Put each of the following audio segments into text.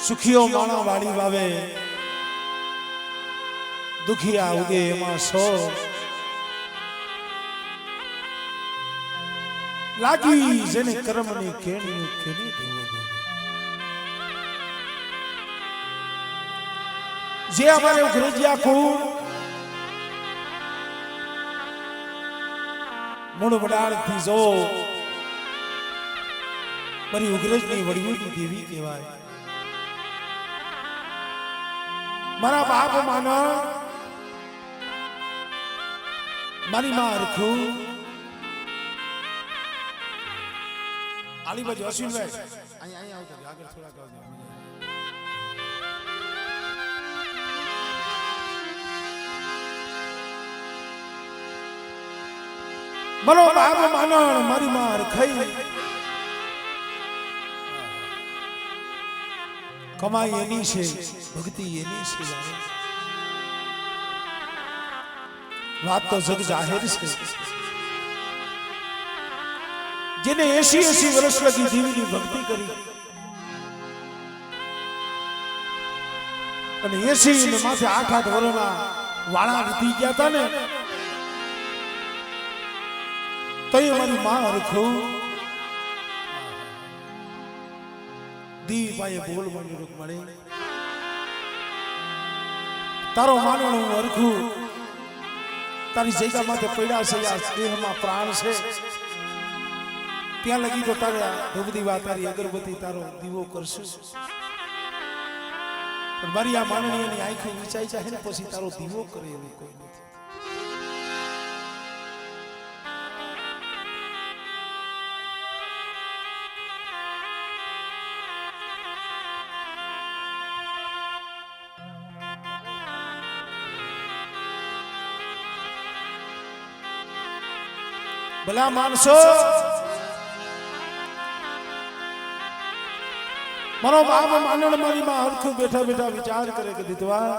સુખીઓ માણા વાડી વાવે દુખિયા ઉગે એમાં સો લાગી જેને કર્મની કેણી કેણી જે અમારે ઉઘરેજિયા કુળ મૂળ વડાળ થી જો મારી ઉઘરેજની વડીઓની દેવી કહેવાય મારા બાપ માના મારી માં હરખું આલી બાજુ અશ્વિનભાઈ અહીંયા આવતો આગળ થોડાક આવજો મનો બાપ માનણ મારી માં હરખાઈ કમાઈ એની છે ભક્તિ એની છે વાત તો જગ જાહેર છે જેને 80 વર્ષ લગી દેવીની ભક્તિ કરી અને 80 ને માથે 8 વર્ષના વાળા વીતી ગયા હતા ને તો મારી માં હરખું દી પાયે બોલ મંડળું મળે તારો માનણ હું હરખું તારી જગ્યા માથે પડ્યા છે આ દેહમાં પ્રાણ છે ત્યાં લગી તો તારે ધૂપદી વાત તારી અગરબત્તી તારો દીવો કરશું પણ મારી આ માનણીની આંખો ઊંચાઈ જાય ને પછી તારો દીવો કરે એવું કોઈ નથી ભલા માણસો મારો બાપ માનણ મારી માં હરખું બેઠા બેઠા વિચાર કરે કે દીધવા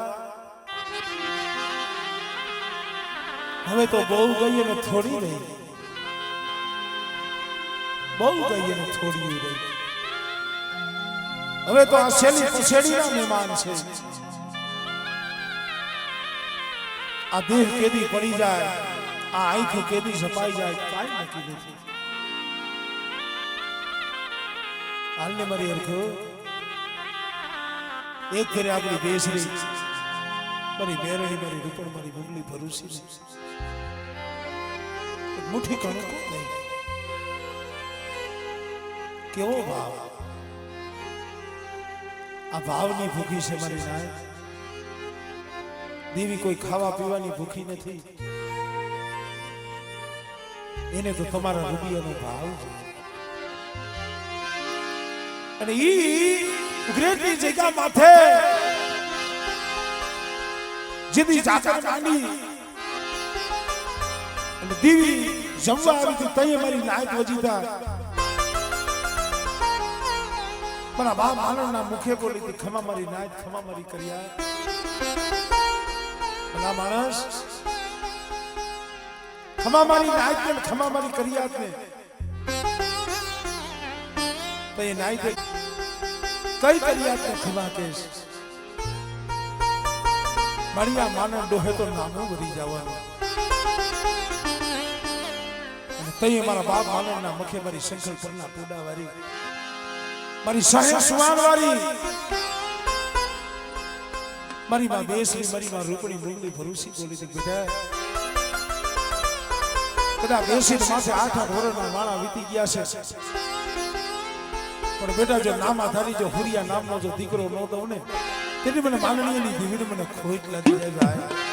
હવે તો બહુ ગઈ અને થોડી રહી બહુ ગઈ અને થોડી રહી હવે તો આ શેલી પછેડીના મહેમાન છે આ દેહ કેદી પડી જાય આ આંખ કેદી સપાઈ જાય કાઈ નક્કી નથી હાલને મારી હરખો એક ફેરે આપણી બેસરી મારી બેરણી મારી રૂપણ મારી બુગલી ભરૂસી મુઠ્ઠી કણું નહીં કેવો ભાવ આ ભાવની ભૂખી છે મારી નાય દેવી કોઈ ખાવા પીવાની ભૂખી નથી એને તો તમારા રૂપિયાનો ભાવ છે અને ઈ ઉગ્રેજની જગ્યા માથે જેદી જાકર માંડી અને દેવી જમવા આવી તો તઈ મારી નાયક વજીતા મારા બાપ માનણના મુખે બોલી હતી ખમા મારી નાયક ખમા મારી કર્યા ભલા માણસ ખમા મારી નાયક ને ખમા મારી કર્યા ને તો એ નાયક કઈ કર્યા ને ખમા કેસ મારી આ માનવ ડોહે તો નામું વધી જવાનું અને તઈ મારા બાપ માનવના મુખે મારી શંકર પરના પૂડા વારી મારી સાહે સુવાન વારી મારી માં બેસરી મારી માં રૂપણી મુગલી ભરૂસી બોલી તો બેટા કદા બેસી માથે 8 વર્ષના માણા વીતી ગયા છે પણ બેટા જો નામા ધારી જો હુરિયા નામનો જો દીકરો ન દઉં ને તેથી મને માનણીયની દીવીને મને ખોટ લાગી જાય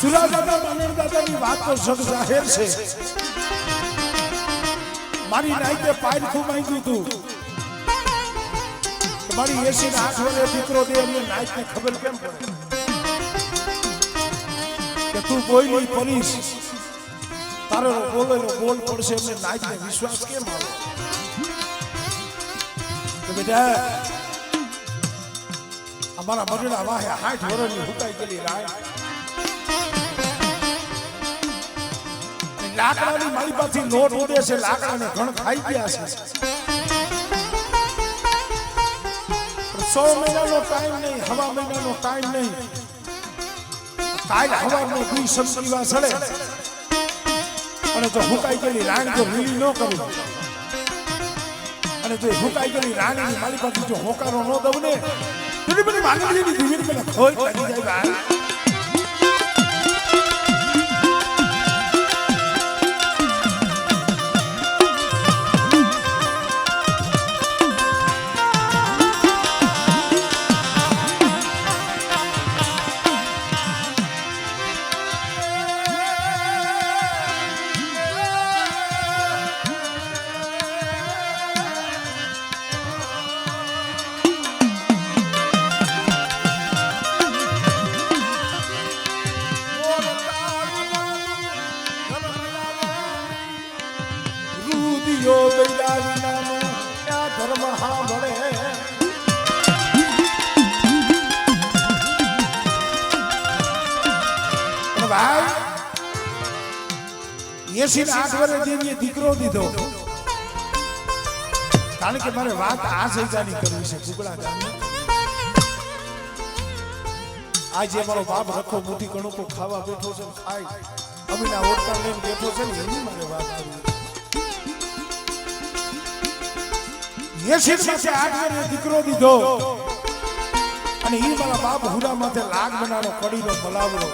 સુરાદાદા માનણ દાદાની વાત તો જગ જાહેર છે. મારી નાઈતે પાયર ખૂબ માંગ્યું હતું. મારી 88 વર્ષે દીકરો દે એમને નાઈટને ખબર કેમ પડે કે તું બોલી પોલીસ તારો બોલેલો બોલ પડશે એમને નાઈટને વિશ્વાસ કેમ આવે કે બેટા અમારા મરડા વાહે 60 વર્ષની હુકાઈ ગયેલી રાય લાકડાની મારી પાસે લોટ ઉડે છે. લાકડાને ઘણ ખાઈ ગયા છે. 100 મહિનાનો ટાઈમ નહીં, હવા મહિનાનો ટાઈમ નહીં. કાલ હવાનો દુઈ સમજીવા સડે અને જો હુકાઈ ગયેલી રાણી જો લીલી ન કરું અને જો હુકાઈ ગયેલી રાણીની મારી પાસે જો હોકારો ન દઉં ને તો મને માંગણીની દીવીને પેલા ખોઈ લાગી જાય ભાઈ. ધર્મ સાંભળે ભાઈ 88 વર્ષે દેવીએ દીકરો દીધો કારણ કે મારે વાત આ જગ્યાની કરવી છે. કુકડા ગામની આજે મારો બાપ રખો મોટી કણકો ખાવા બેઠો છે. ખાય અમીના ઓટકા લઈને બેઠો છે ને એની મારે વાત આવી. 88 દીકરો દીધો અને ઈ મારા બાપ હુડા માથે લાગ બનાનો કડીનો બલાવડો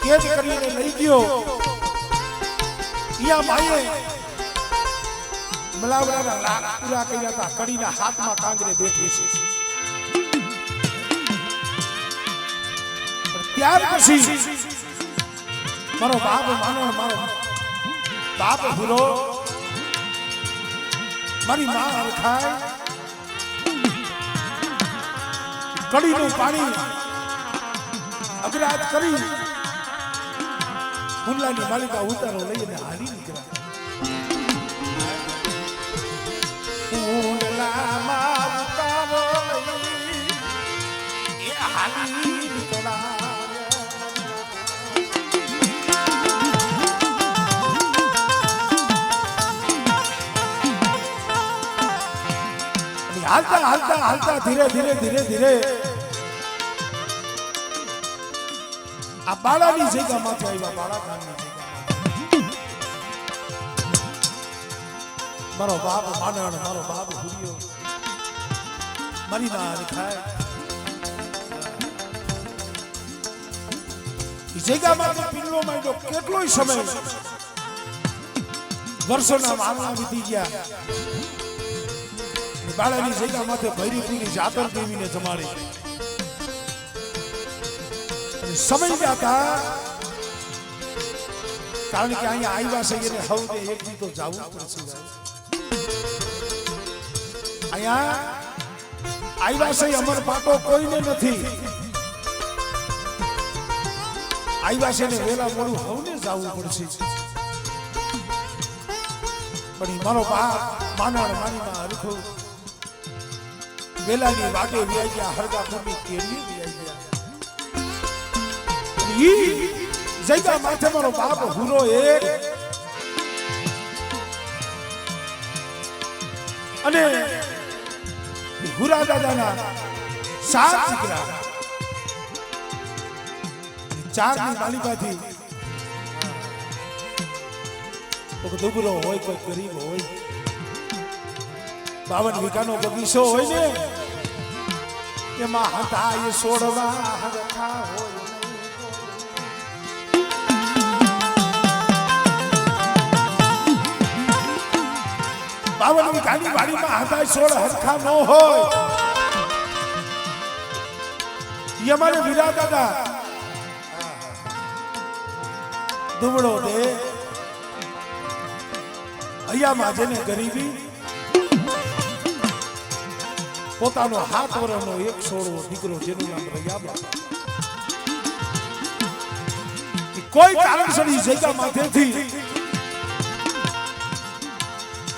કેદ કરીને લઈ ગયો. ઈયા ભાઈએ બલાવડાના લાગ પૂરા કર્યા હતા. કડીના હાથમાં કાંગરે બેઠી છે. ત્યાર પછી મારો બાપ માનો મારો બાપ હુરો મારી માં ખાય કડીનું પાણી અગરાજ કરી હુંલાની માલિકા ઉતારો લઈને હાલી નીકળ્યા. હુંલામાં ઉતારો લઈ એ હાલી નીકળ્યા. હાલતા હાલતા હાલતા ધીરે ધીરે ધીરે ધીરે આ બાળાની જગ્યા માંથી આવ્યા. બાળા ગામની જગ્યા મારો બાપ માનણ મારો બાપ હુરિયો મારી માં ખાય જગ્યા માંથી પીલો માંડ્યો. કેટલોય સમય વર્ષોના મામલા વીતી ગયા. બાળાની જગ્યા માથે ભૈરીપુરની જાતર દેવીને જમાડી સમય જતા કારણ કે અહીંયા આવ્યા છે એને હવે એક દી તો જવું પડશે. અહીંયા આવ્યા છે અમર પાટો કોઈને નથી. આવ્યા છે ને વેલા મોડું હવને જવું પડશે. પણ મારો બાપ માનાણ મારી માં હરખો વેલાની વાગે વ્યાઈ ગયા. હરગાપુરની કેરીએ વ્યાઈ ગયા. ઈ જગ્યા માથે મારો બાપ હુરો એક અને હુરા દાદાના 7 દીકરા 4 ની માલિકાથી કોઈ દુબળો હોય કોઈ ગરીબ હોય 52 વીઘાનો બગીચો હોય ને એમાં હતા એ છોડવા હરખા હોય. 52 વીઘાની વાડીમાં હતા છોડ હરખા ન હોય. એ અમારે વીરા દાદા દુબળો દે અહીંયા જેને ગરીબી પોતાનો 7 વર્ષનો એક છોડવો દીકરો જેનું નામ રૈયાબા કોઈ કારણસર ઈ જગ્યા માથેથી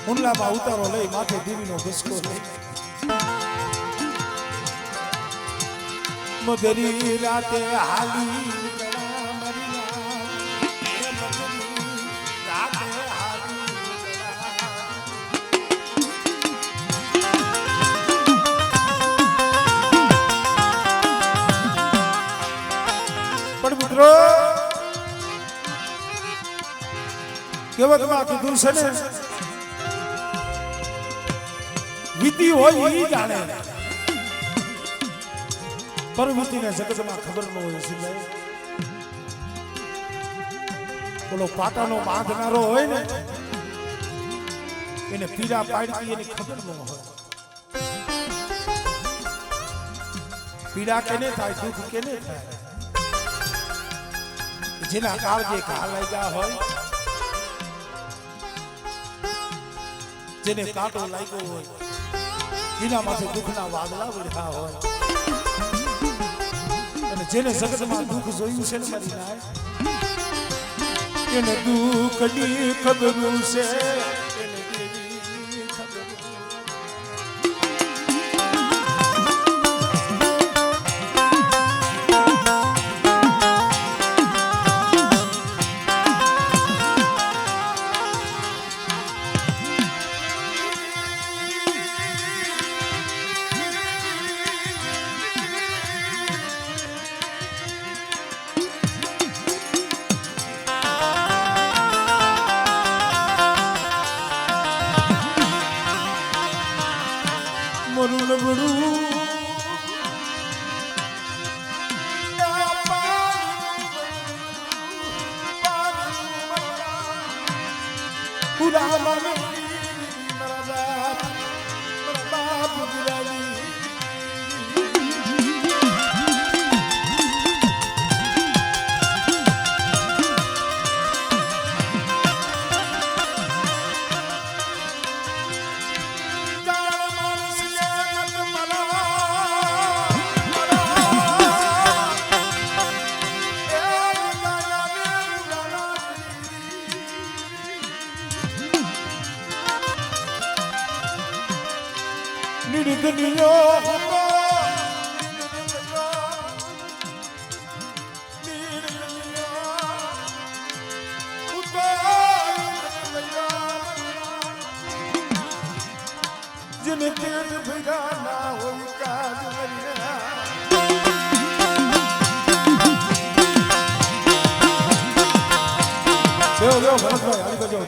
હુંડલામાં ઉતારો લઈ માથે દેવીનો બસકો લઈ મધરી રાતે હાલી પણ મિત્રો કેવતમાં કીધું છે ને વિધિ હોય એ જાણે પરવિધિને જગતમાં ખબર ન હોય છે બોલો પાટાનો બાંધનારો હોય ને એને પીડા પાડતી એની ખબર ન હોય પીડા કેને થાય દુઃખ કેને થાય જેના કાળજે ઘા લાગ્યા હોય જેને કાંટો લાગ્યો હોય એના માથે દુઃખના વાદળા વળ્યા હોય અને જેને જગતમાં દુઃખ જોયું છે ને મારી નાય એને દુઃખની ખબર છે એને દેવી ખબર જેને તેડ ભેગા ના હોય કાજ મર્યા જો ભરતભાઈ આવી ગયો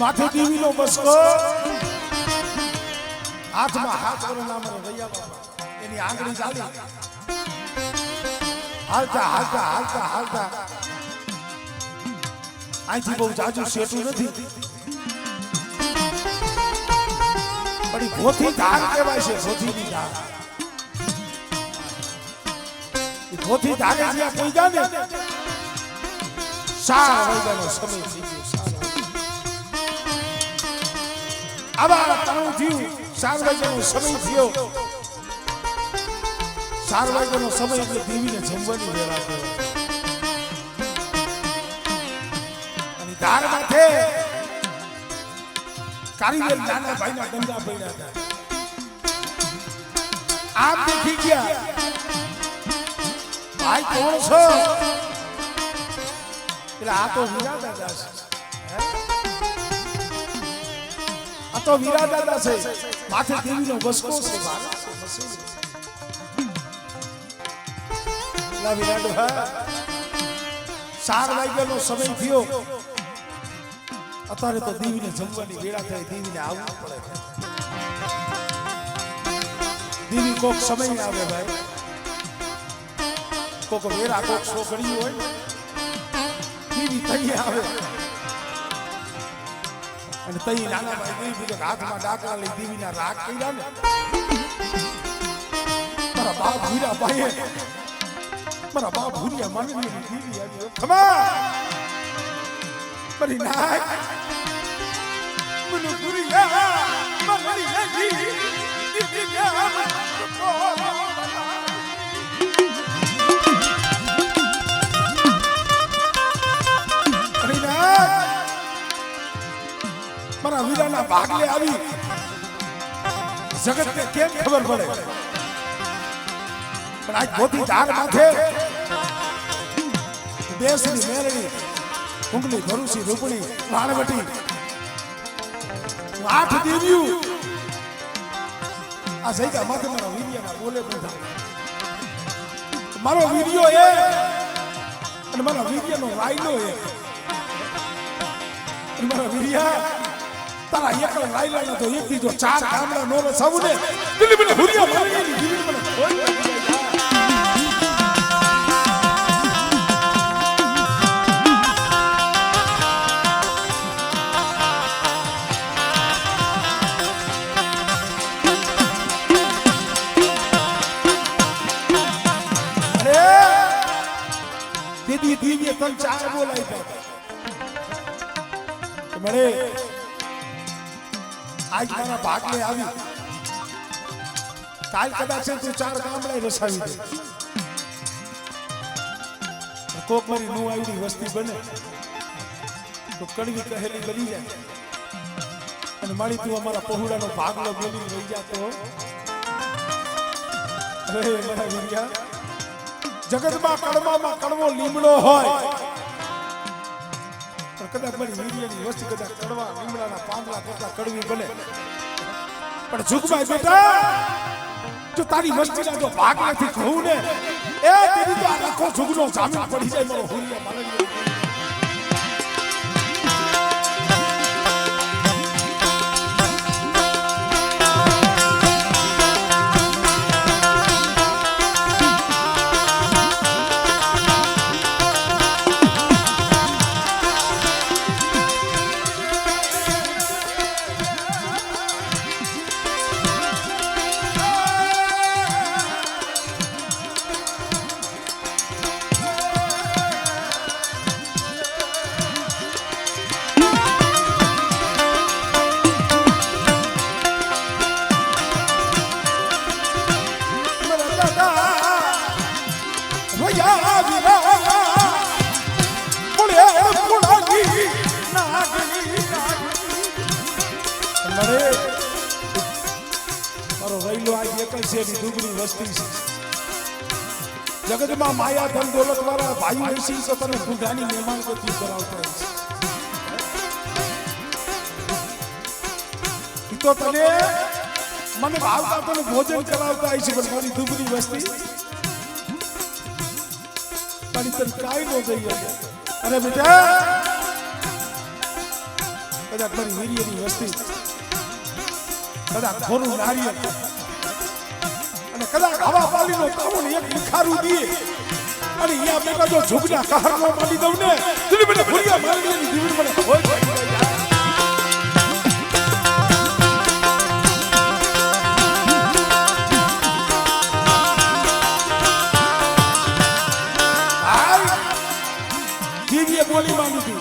માથે દેવીનો બસકો હાથમાં હાથ કરેલા મારા ભૈયા બાબા એની આંગળી ચાલી હાલતા હાલતા હાલતા હાલતા અહીંથી બહુ જાજુ શેઠું નથી પણ એ ભોથી ધાર કહેવાય છે ભોથીની ધાર એ ભોથી ધારે જ્યાં પહોંચ્યા ને 4 વાગ્યાનો સમય થઈ ગયો આવા તારું થયું 4 વાગ્યાનો સમય થયો 4 વાગ્યાનો સમય એટલે દેવીને જમવાની વેળા થયો અને ધાર માથે કારીગર નાના ભાઈના ધંધા પડ્યા હતા આપ દેખી ગયા ભાઈ કોણ છો એટલે આ તો વીરા દાદા છે આ તો વીરા દાદા છે માથે દેવીનો બસકો છે લા વીરા ડોહા 4 વાગ્યાનો સમય થયો અત્યારે તો દેવીને જમવાની વેળા થઈ દેવીને આવવું પડે દેવી કોક સમય આવે ભાઈ કોક વેરા કોક છોકરી હોય દેવી થઈ આવે અને તઈ નાના ભાઈ દેવી હાથમાં ડાકરા લઈ દેવીના રાગ કર્યા ને મારા બાપ હીરા ભાઈ મારા બાપ ભૂરિયા માની દેવી આવી ખમા મારી નાક મને ભૂરિયા મારી નાકી દેવીયા મારી નાક મારા વીરાના ભાગલે આવી જગતને કેમ ખબર પડે પણ આજ મોટી ધાર માથે દેશની મેરણી કુંગલી ભરૂસી રૂપણી વાણવટી 8 દેવ્યું આ જઈગા માથે મારા વીર્યના બોલે બધા મારો વીર્યો એ અને મારા વીર્યનો રાયલો એ અને મારા વીર્યા તારા એકલો રાયલા ન તો એક દીધો 4 ગામડા નો રસાવું ને દિલ્હી મને હુરિયા મારી દિલ્હી મને કોઈ દીદી તન 4 બોલાઈ ગયા મને આજ મારા ભાગલે આવી કાલ કદાચ તું 4 ગામડે રસાવી દે કોક મારી નું આવડી વસ્તી બને તો કડવી કહેલી બની જાય અને મારી તું અમારા પહોળાનો ભાગલો બોલી રહી જાતો અરે મારા વીર્યા જગતમાં કડવામાં કડવો લીમડો હોય પણ કદાચ મારી વીર્યની વસ્તી કદાચ કડવા લીમડાના પાંદડા કરતા કડવી બને પણ ઝુકભાઈ બેટા જો તારી વસ્તીના જો ભાગ નથી કહું ને એ તેરી તો આખો ઝુગનો જામીન પડી જાય મારો હુરિયા માનવી જગતમાં માયા ધન દોલત વાળા ભાઈ હસી તો તને ગુંડાની મહેમાન ગતિ કરાવતા હશે તો તને મને ભાવતા તને ભોજન કરાવતા હશે પણ મારી દુબળી વસ્તી તારી તને કાઈ નો જઈએ અરે બેટા કદાચ મારી વીર્યની વસ્તી કદાચ ખોરું નારિયેળ અને કદાચ હવા પાલીનો તમને એક નિખારું દે અને અહીંયા બેટા જો ઝુગના કહારમાં માંડી દઉં ને દિલ્હી મને ભૂરિયા મારી ની દીવી મને હોય દીવીએ બોલી માંગી હતી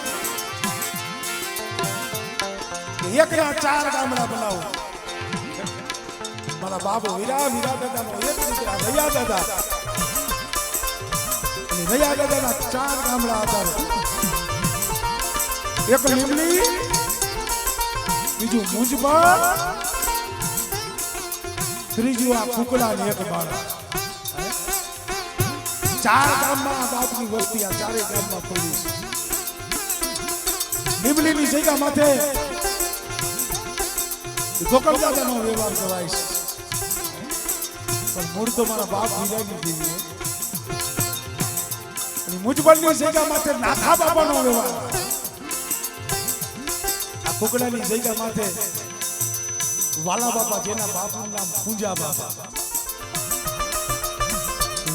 એકના 4 ગામડા બનાવો મારા બાબુ વીરા દાદાનો એક દીકરા રયા દાદા અને રયા દાદાના 4 ગામડા હતા એક લીમલી બીજું મુંજબા ત્રીજું આ કુકડા ને એક બાળા 4 ગામમાં આ બાપની વસ્તી આ 4 ગામમાં પડી છે લીમલીની જગ્યા માથે ગોકળ દાદાનો વ્યવહાર કરાય છે પણ મૂળ તો મારા બાપ વીરાની દેવી અને મુજબરની જગ્યા માથે નાથા બાબાનો વ્યવહાર, આ કુકડાની જગ્યા માથે વાલા બાબા, જેના બાપુનું નામ પૂંજા બાબા,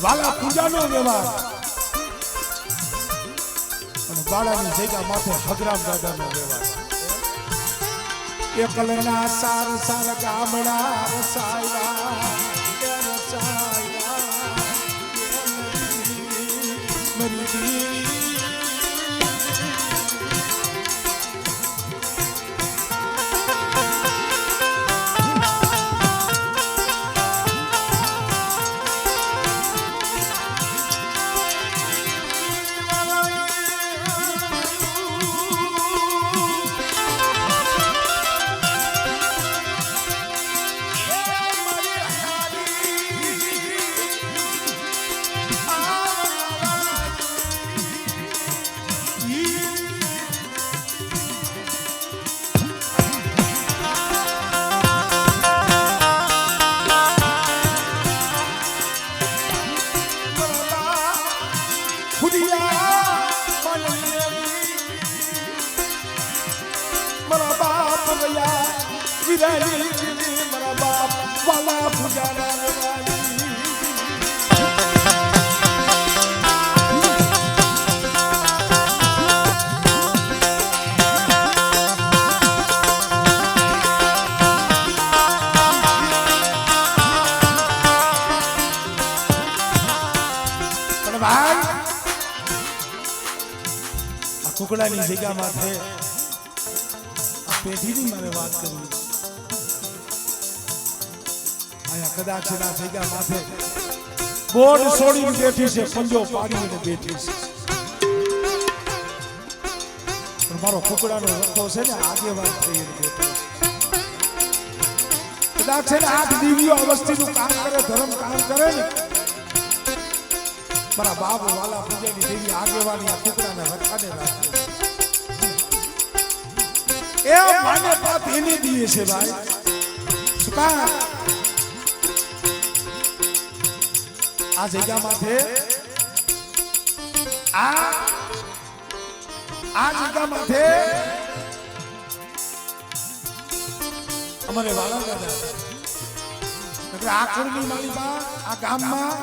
વાલા પૂંજાનો વ્યવહાર, અને બાળાની જગ્યા માથે હગરામ દાદાનો વ્યવહાર. એકલના સાર સાર ગામડા રસાયા મારા બાપ વાલા પૂજાના કુકડાની જગ્યામાં છે પેઢીની મારે વાત કરવી. અહીંયા કદાચ એના જગ્યા માથે બોર્ડ છોડીને બેઠી છે, પંજો પાડીને બેઠી છે, પણ મારો કુકડાનો રસ્તો છે ને આગેવાન થઈને બેઠો છે. કદાચ છે ને આઠ દીવીઓ આ વસ્તીનું કામ કરે, ધર્મ કામ કરે ને, મારા બાપ વાલા પૂજાની દેવી આગેવાની આ કુકડાને રખાને રાખે. એ માન્યતા એને દીએ છે ભાઈ. શું કામ? આ જગ્યામાંથી આ જગ્યામાંથી અમારે વાલા દાદા આ કુળની માલીમાં આ ગામમાં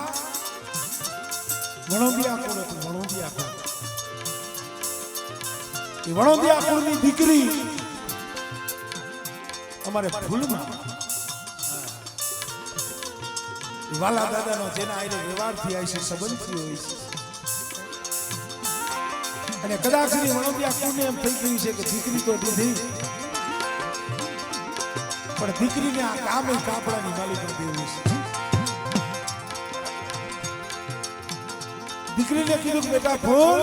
વણોદિયા કુળ હતું. વણોદિયા કુળ, એ વણોદિયા કુળની દીકરી અમારે ભૂલમાં વાલા દાદાનો જેના આઈને વ્યવહારથી આવી છે, સંબંધથી હોય છે, અને કદાચ વણોદિયા કુળને એમ થઈ ગયું છે કે દીકરી તો દીધી, પણ દીકરીને આ કામે કાપડાની માલિક દેવી છે. દીકરીને કીધું કે બેટા ભૂલ,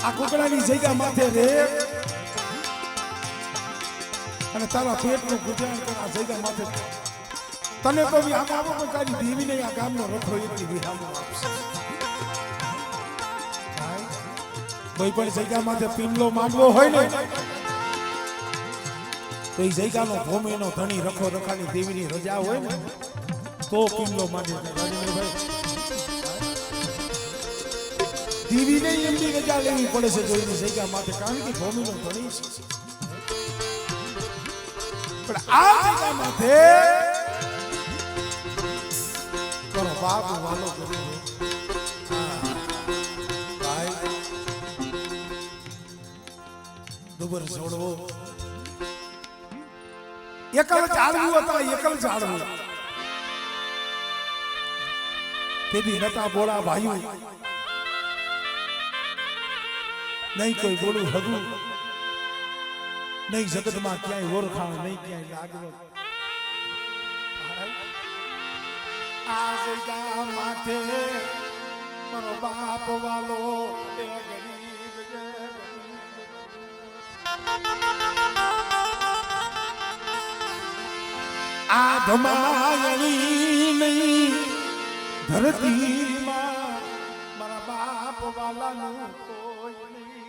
આ કુકડાની જગ્યા માથે રે અને તારા પેટનું ગુજરાન કર. આ જગ્યા માથે તને તો બી આમ આવો પણ તારી દેવીને આ ગામનો રખો એટલી વિરામ આપશે. કોઈ પણ જગ્યા માથે પીમલો માંડવો હોય ને તો એ જગ્યાનો ભૂમિનો ધણી રખો રખાની દેવીની રજા હોય ને તો પીમલો માંડે. દેવીને એમની રજા લેવી પડે છે જોઈની જગ્યા માથે, કારણ કે ભૂમિનો ધણી છે. પણ આ જગ્યા માથે તારો બાપ વાલો કરી ભાઈ દુબર છોડવો, એકલ ઝાડવું હતા, એકલ ઝાડવું. તેથી નતા બોળા ભાઈઓ, નહીં કોઈ બોલું હગું, નહીં જગતમાં ક્યાંય ઓળખાણ, નહીં ક્યાંય લાગવો. આ જગ્યા માથે મારો બાપ વાલો એ ગરીબ આ ધમાયણી નહીં ધરતીમાં મારા બાપ વાલાનું કોઈ નહીં.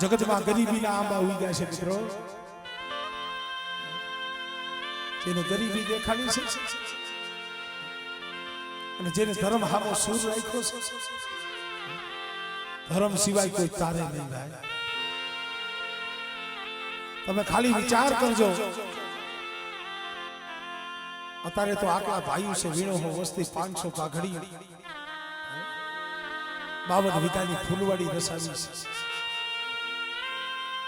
જગતમાં ગરીબીના આંબા ઉઈ ગયા છે મિત્રો, જેને ગરીબી દેખાડી છે અને જેને ધર્મ હામો સૂર રાખ્યો છે, ધર્મ સિવાય કોઈ તારે નહીં ભાઈ. તમે ખાલી વિચાર કરજો, અત્યારે તો આટલા ભાઈઓ છે, વીણો હો વસ્તી 500 પાઘડી, 52 વીઘાની ફૂલવાડી રસાવી છે.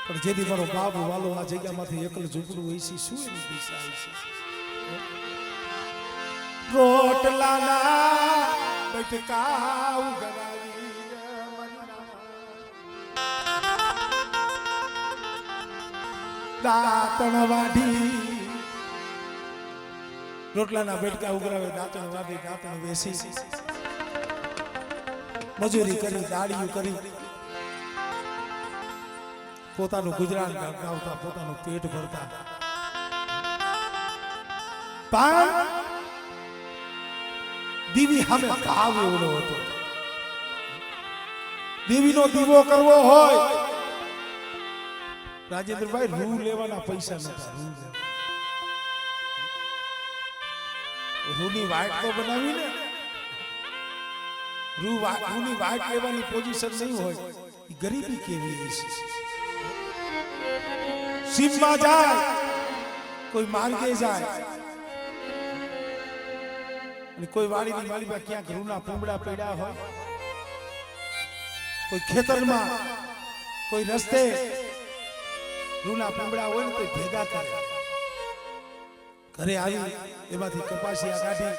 પણ જેથી મારો બાપ વાલો આ જગ્યામાંથી એકલ ઝૂંપડું હોય છે, શું એની દિશા છે? રોટલાના બટકા ઉગરાવી દાંતણ વાઢી, રોટલાના બેટકા ઉગરાવે, દાંતણ વાઢી, દાંતણ વેસી, મજૂરી કરી, દાડીયું કરી, પોતાનું ગુજરાન ગાવતા, પોતાનું પેટ ભરતા. પણ દીવી સામે ભાવ એવડો હતો. દીવીનો દીવો કરવો હોય, રાજેન્દ્રભાઈ રૂ લેવાના પૈસા નતા. રૂની વાટ તો બનાવી ને, રૂની વાટ લેવાની પોઝિશન નહીં હોય, ગરીબી કેવી છે. સીમમાં જાય, કોઈ માર્ગે જાય, અને કોઈ વાડીની વાડીમાં ક્યાંક રૂના પૂંબડા પડ્યા હોય, કોઈ ખેતરમાં, કોઈ રસ્તે રૂના પૂંબડા હોય ને તો ભેગા કરે, ઘરે આવી એમાંથી કપાસિયા કાઢી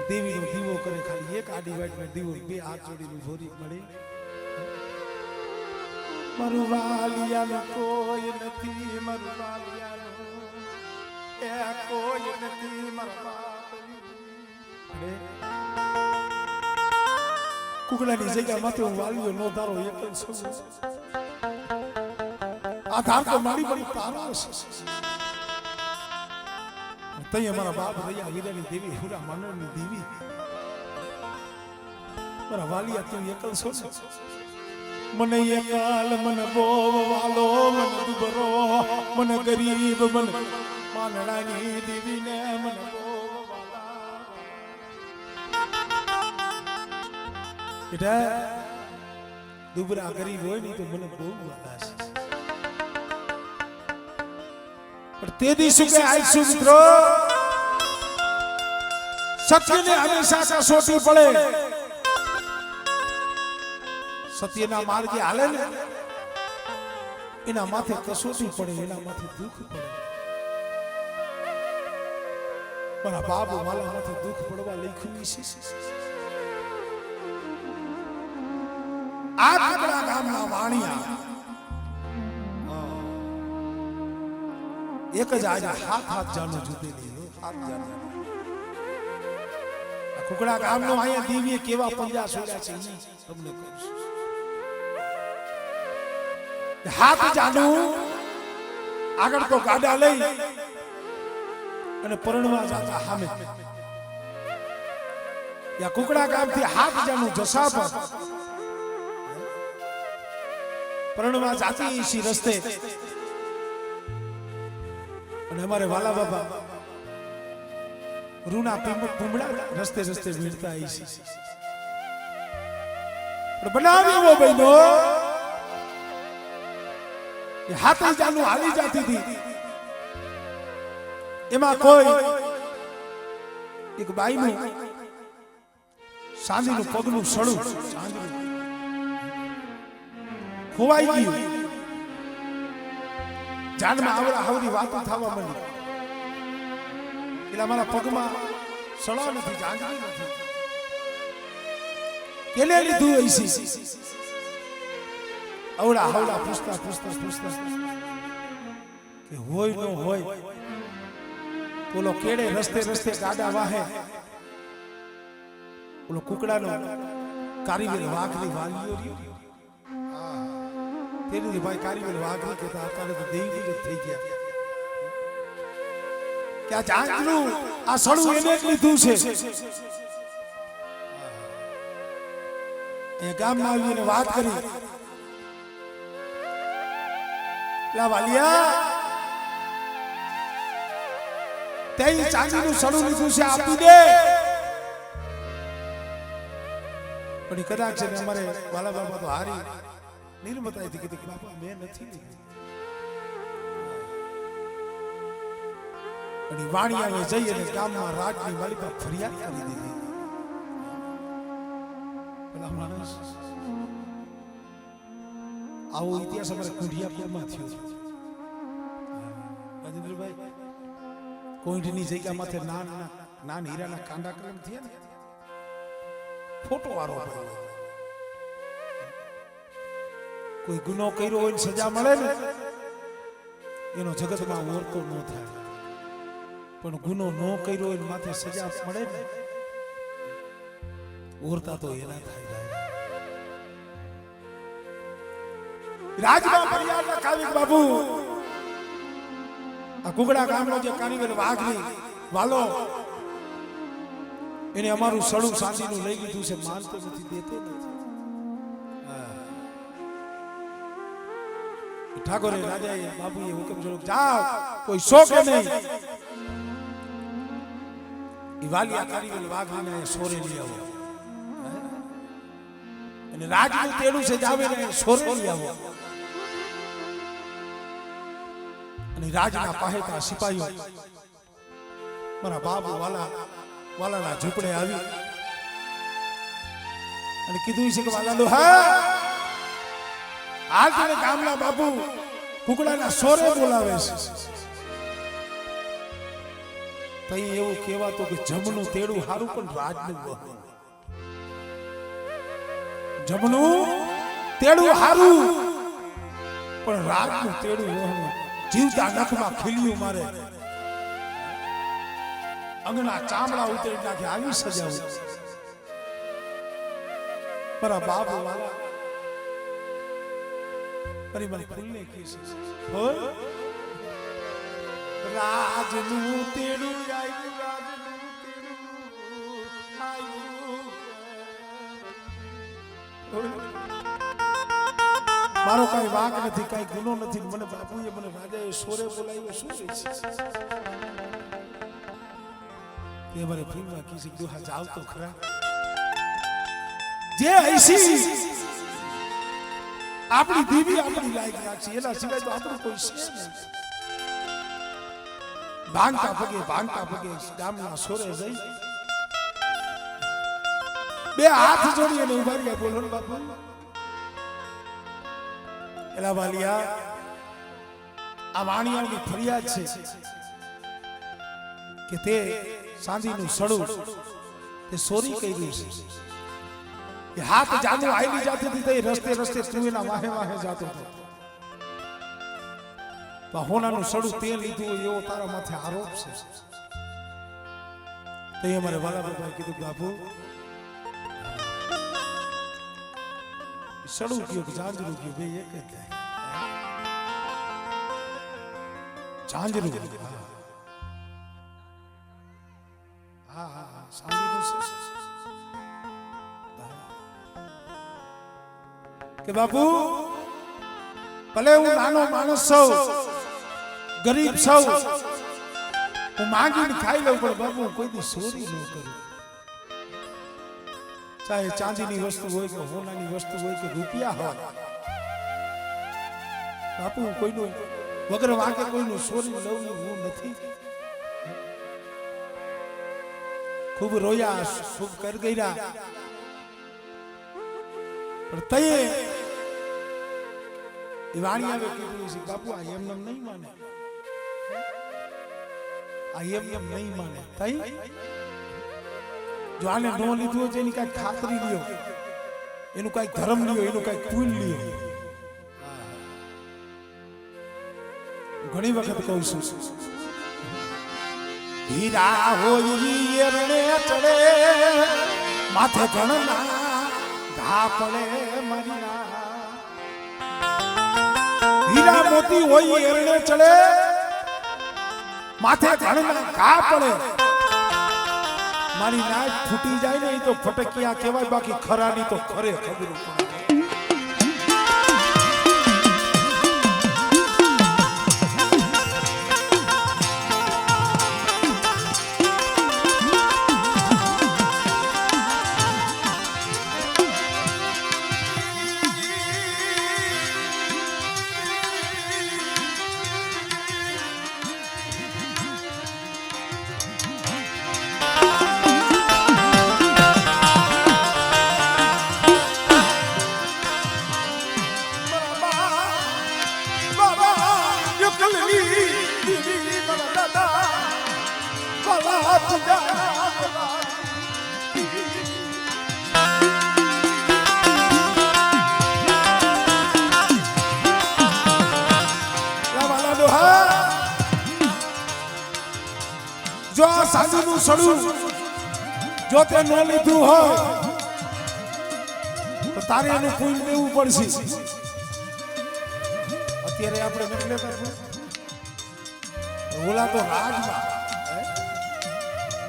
દેવીનો દીવો કરે. ખાલી એક આડી વાટમાં દીવો, 2 હાથ જોડીને ભોરી મળી. મારું વાલિયાનું કોઈ નથી, મારું વાલિયાનું એ કોઈ નથી, મારા બાપની. કુકડાની જગ્યામાંથી હું વાલિયો નો ધારો એક જ છું. આ ધાર તો મારી બની તારો છે. તઈ મારા બાપ રહ્યા વીરાની દેવી, હુરા માનવની દેવી, મારા વાલિયા તું એકલ છો ને. મને એકલ, મને બોવ વાલો, મને દુબરો, મને ગરીબ, મને માનડાની દેવી ને મને બોવ વાલા. એટલે દુબરા ગરીબ હોય ને તો મને બહુ વાલા છે. પણ તે દિવસે કે આઈશું મિત્રો, સત્યને હંમેશા કસોટી પડે. સત્યના માર્ગે હાલે ને એના માથે કસોટી પડે, એના માથે દુઃખ પડે. મારા બાપ માલા માથે દુઃખ પડવા લખ્યું છે. આ કુકડા ગામના વાણિયા એક જ આજે હાથ જાનું જુદેલી, હાથ જાનું. કુકડા ગામનો અહીંયા દિવ્ય કેવા પંજા છોડ્યા છે તમને કહું છું. હાથ જાનું આગળ તો ગાડા લઈ અને પરણવા જાતા સામે. યા કુકડા ગામથી હાથ જાનું જસા પર પરણવા જાતી ઈસી રસ્તે. અને અમારે વાલા બાબા રૂના પૂમડા રસ્તે રસ્તે વીણતા ઈસી. પણ બનાવી એવો બહેનો હાથે જાનું હાલી જાતી હતી. એમાં કોઈ એક બાઈનું સાંજનું પગનું સળું ખોવાઈ ગયું. જાનમાં આવડા આવડી વાતો થવા માંડી. એટલે મારા પગમાં સળા નથી, જાંજરી નથી, કેલે લીધું હઈસી. આવડા આવડા પૂછતા પૂછતા પૂછતા કે હોય નો હોય. બોલો કેડે રસ્તે રસ્તે ગાડા વાહે બોલો કુકડાનો કારીગર વાઘની વાલીઓ રહ્યો. તેની ભાઈ કારીગર વાઘની કહેતા, અત્યારે તો દેવી જ થઈ ગયા. કે આ જાંજરું આ સળું એને જ લીધું છે. એ ગામમાં આવીને વાત કરી, લા વાલિયા તે ચાંદીનું સડું લીધું છે આપી દે. પણ કદાચ છે ને અમારે વાલા બાબા તો હારી નિર્મતાથી કીધું બાપા મેં નથી લીધું. અને વાણિયાએ જઈ અને ગામમાં રાજની માલિકા ફરિયાદ કરી દીધી. પેલા માણસ આવો ઇતિહાસ અમારે કુંડિયાપુરમાં થયો છે. રાજેન્દ્રભાઈ કોઈની જગ્યા માથે નાન હીરાના કાંડા કલમ થયા ને ફોટો વાળો કોઈ ગુનો કર્યો હોય સજા મળે ને એનો જગતમાં ઓરતો ન થાય, પણ ગુનો ન કર્યો હોય માથે સજા મળે ને ઓરતા તો એના થાય. રાજમાં ફરિયાદ કાવિક બાબુ આ કુગડા ગામનો જે કારીગર વાઘની વાલો એને અમારું સડું ચાંદીનું લઈ લીધું છે, માનતો નથી, દેતો નથી. ઠાકોરે રાજાએ બાબુએ હુકમ કર્યો જાઓ કોઈ શો કે નહીં ઈ વાલિયા કારીગર વાઘને સોરે લઈ આવો. અને રાજનું તેડું છે જાવે ને સોરે લઈ આવો. અને રાજના પાહેતા સિપાહીઓ મારા બાબુ વાલાના ઝૂંપડે આવી અને કીધું છે કે વાલાલો હા હાલ તને ગામના બાબુ કુકડાના સોરે બોલાવે છે. તઈ એવું કહેવાતું કે જમનું તેડું હારું પણ રાજનું વહન. જમનું તેડું હારું પણ રાજનું તેડું વહન. જીવતા નખમાં ખીલ્યું મારે અંગના ચામડા ઉતરી નાખે આવી સજાવું. મારા બાબુ વાલા પરિમલ ફૂલને કીસ રાજનું તેડું આવ્યું, રાજનું તેડું આવ્યું. મારો કઈ વાંક નથી, કઈ ગુનો નથી. મને બાપુએ મને રાજાએ સોરે બોલાવ્યો શું છે તે મારે ફિલ્મમાં કીધી દુહા જાવ તો ખરા. જે હૈસી આપણી દીવી આપણી લાયક રાખશે એના સિવાય તો આપણું કોઈ છે નહીં. ભાંગતા પગે ગામના સોરે જઈ બે હાથ જોડી અને ઉભા રહ્યા. બોલો ને બાપુ એલા વાલિયા આ વાણિયાની ફરિયાદ છે કે તે ચાંદીનું સડું તે સોરી કર્યું છે. એ હાથ જાનું આયલી જાતી હતી તે રસ્તે રસ્તે તું એના વાહે વાહે જાતો હતો. હોનાનું સડું તે લીધું હોય એવો તારા માથે આરોપ છે. તો એ અમારે વાલા બાબાએ કીધું બાપુ સડું કયો કે ઝાંઝરું કયો બે એક જ થાય. ઝાંઝરું હા હા હા સાંભળ્યું કે બાપુ ભલે હું નાનો માણસ છું, ગરીબ છું, હું માંગીને ખાઈ લઉં, પણ બાપુ કોઈ દી ચોરી ન કરું. ચાહે ચાંદીની વસ્તુ હોય કે સોનાની વસ્તુ હોય કે રૂપિયા હોય, બાપુ હું કોઈનું વગર વાંકે કોઈનું ચોરી લઉં હું નથી. ખૂબ રોયા, ખૂબ કર ગયા, પણ તયે એ વાણિયાએ કીધું છે બાપુ આ એમ નહીં માને, આ એમ નહીં માને. તઈ જો આને નો લીધું હોય એની કઈ ખાતરી લ્યો, એનું કઈ ધર્મ લ્યો, એનું કઈ કુલ લ્યો. ઘણી વખત કહું છું હીરા હોય એરણે ચડે માથે ઘણના ઘા પડે મરીના. હીરા મોતી હોય એરણે ચડે માથે ઘણના ઘા પડે. મારી નાક ફૂટી જાય ને એ તો ફટકિયા કહેવાય, બાકી ખરાની તો ખરે ખબર પડે. જો આ સાધુનું સડું જો તે ન લીધું હોય તો તારે એનું પૂન દેવું પડશે. અત્યારે આપણે નીકળે ઓલા તો રાજમાં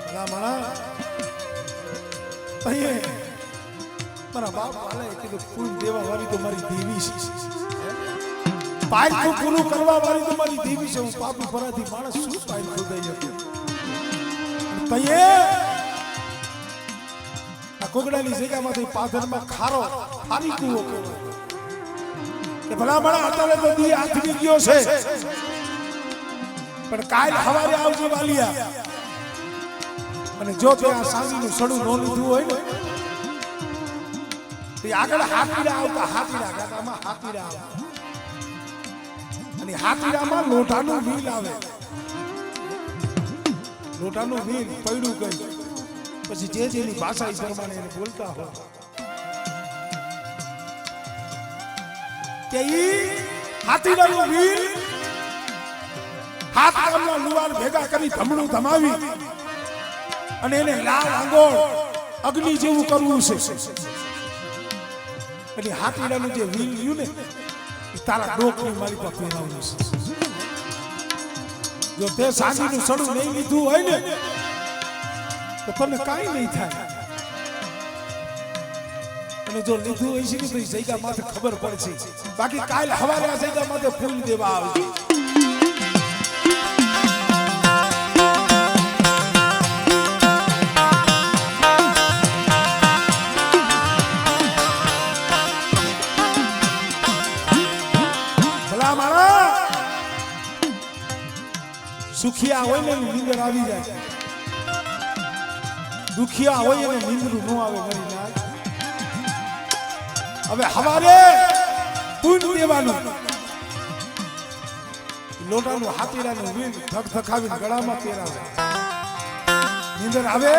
ભલા માણા મારા બાપ વાલે કીધું પૂન દેવા વાળી તો મારી દેવી છે, પાયલું પૂરું કરવા વાળી તો મારી દેવી છે. હું પાપી પરાથી માણસ શું પાયલું ખોદાઈ જતો કોગડાની જગ્યામાંથી પાથરમાં ખારી કૂવો કે ભલા માણા અત્યારે તો દી આથમી ગયો છે, પણ કાલ સવારે આવજે વાલિયા. અને જો તે આ સાંજીનું સડું ન લીધું હોય ને તો આગળ હાથીડા આવતા, હાથીડા ગાડામાં હાથીડા આવતા અને હાથીડામાં લોટાનું વીલ આવે. લોટાનું વીલ પૈડું કઈ પછી જે જેની ભાષા એ પ્રમાણે એને બોલતા હોય કે ઈ હાથીડાનું વીલ હાથ ગામના લુવાર ભેગા કરી ધમણું ધમાવી અને એને લાલ આંગોળ અગ્નિ જેવું કરવું છે. એટલે હાથીડાનું જે વીલ રહ્યું ને તારા ડોકની મારી પર પહેરાવવું છે. જો તે સાંજીનું સડું નહીં લીધું હોય ને તો તને કાંઈ નહીં થાય, અને જો લીધું હોય છે ને તો એ જગ્યા માથે ખબર પડશે. બાકી કાલ સવારે આ જગ્યા માથે ફૂલ દેવા આવશે. સુખિયા હોય ને નીંદર આવી જાય, દુખિયા હોય એને નીંદરું ન આવે મરી જાય. હવે હવારે પૂન દેવાનું લોટાનું હાથીડાનું વીલ ધક ધકાવીને ગળામાં પહેરાવે. નીંદર આવે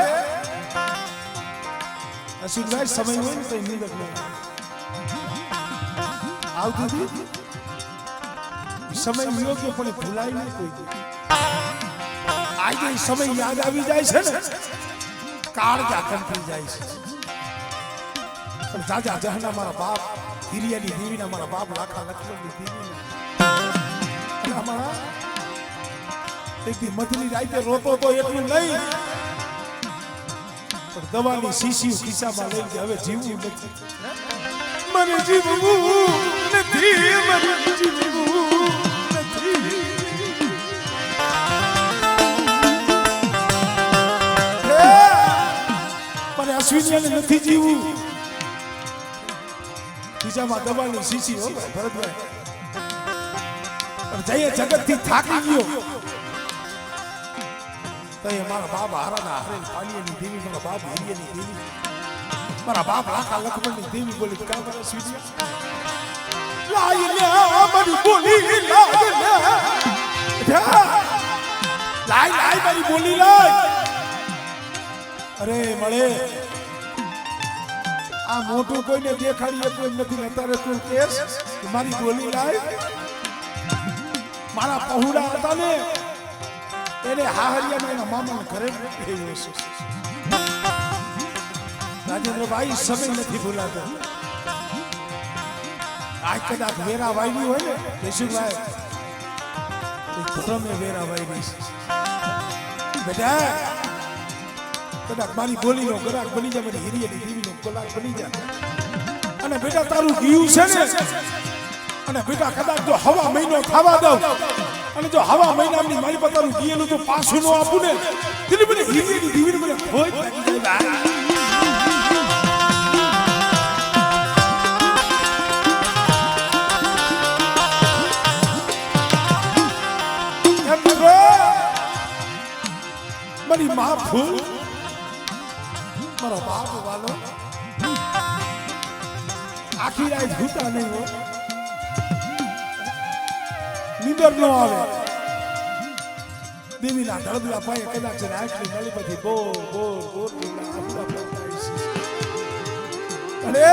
અશ્વિનભાઈ સમય હોય ને તો નીંદર ન આવતી સમય યોગ્ય પણ ભૂલાય નહીં કોઈ. આજે સમય યાદ આવી જાય છે ને કાળ જાખન થઈ જાય છે. પણ જાજા જહના મારા બાપ હિરિયાની દેવીના મારા બાપ લાખા લક્ષ્મણની દેવીના અમારા એક દી મધની રાતે રોતો તો એટલું નહીં, પણ દવાની શીશી ખિસ્સામાં લઈ ગયા. હવે જીવવું નથી, મને જીવવું નથી, મને જીવવું નથી. મને અશ્વિનીને નથી જીવવું. ખિસ્સામાં દવાની શીશી હો ભરતભાઈ. પણ જઈએ જગતથી થાકી ગયો તો એ મારા બાપ હારાના હરેલ પાલિયાની દેવી, મારા બાપ હિરિયાની દેવી, મારા બાપ લાખા લક્ષ્મણની દેવી બોલી કામ કરે સ્વીડિયા લાઈ લે મારી બોલી લાઈ મારી બોલી લાઈ. અરે મળે આ મોટું કોઈને દેખાડીએ કોઈ નથી. અત્યારે તું કેસ મારી બોલી લાઈ. મારા પહોળા હતા ને એને હાહરિયામાં એના મામાના ઘરે ભેગ્યો છે. રાજેન્દ્રભાઈ સમય નથી ભૂલાતો. આ કદાચ વેરા વાયવી હોય ને કેશુભાઈ ધર્મે વેરા વાયવી છે. બેટા કદાચ મારી બોલીનો ગરાક બની જાય, મારી હિરિયાની દેવીનો ગરાક બની જાય. અને બેટા તારું ગયું છે ને, અને બેટા કદાચ જો હવા મહિનો ખાવા દઉં અને જો હવા મહિનાની મારી પોતાનું ગયેલું તો પાછું ન આપું ને તેની મને હિરિયાની દેવીને મને ખોજ લાગી જાય. મારી મા ફૂલ મારો બાપ વાલો આખી રાત ભૂતા નહીં હો, નીંદર ન આવે. દેવીના ધડબલા પાયે કદાચ છે આખરી નળી પરથી બોલ બોલ બોલ આપણા પડતા છે અરે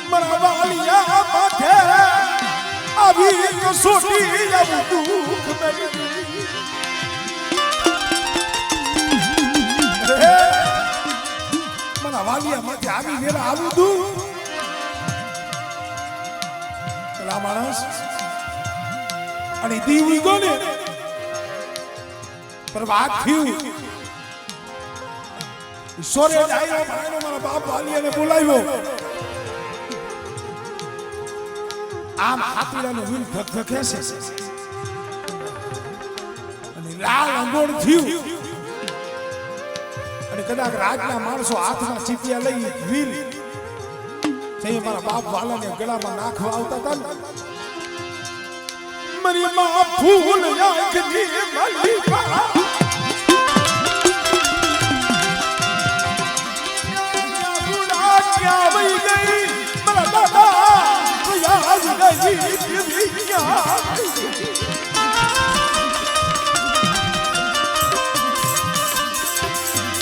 મારા વાલિયા માથે આવી કસોટી આવું દુઃખ મેલી અરે મારા વાલિયા માથે આવી વેલા આવું દુઃખ પેલા માણસ અને દીવી ગોને પર વાત થયું ઈશ્વરે આવ્યો મારા બાપ વાલિયાને બોલાવ્યો આમ હાથીડાનું વીલ ધકધકે છે અને લાલ અંગોળ થયું અને કદાચ રાજના માણસો હાથમાં ચીપિયા લઈ વીલ તે મારા બાપ વાલાને ગળામાં નાખવા આવતા હતા ને મારી માં ફૂલ આંખની મલીપા ક્યાં વઈ ગઈ મારા દાદા યાદ ગઈ દિવ્યા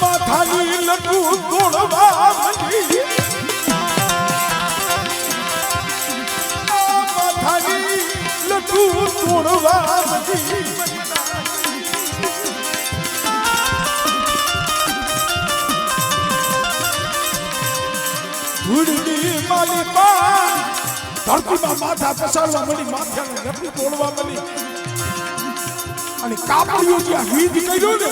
માથાની લટુ તોડવા મંડી માથાની લટુ તોડવા મંડી ધૂળની માલિપા ધરતીમાં માથા પસારવા મળી માથાને લટુ તોડવા મળી અને કાપડીઓ જ્યાં વીજ કર્યું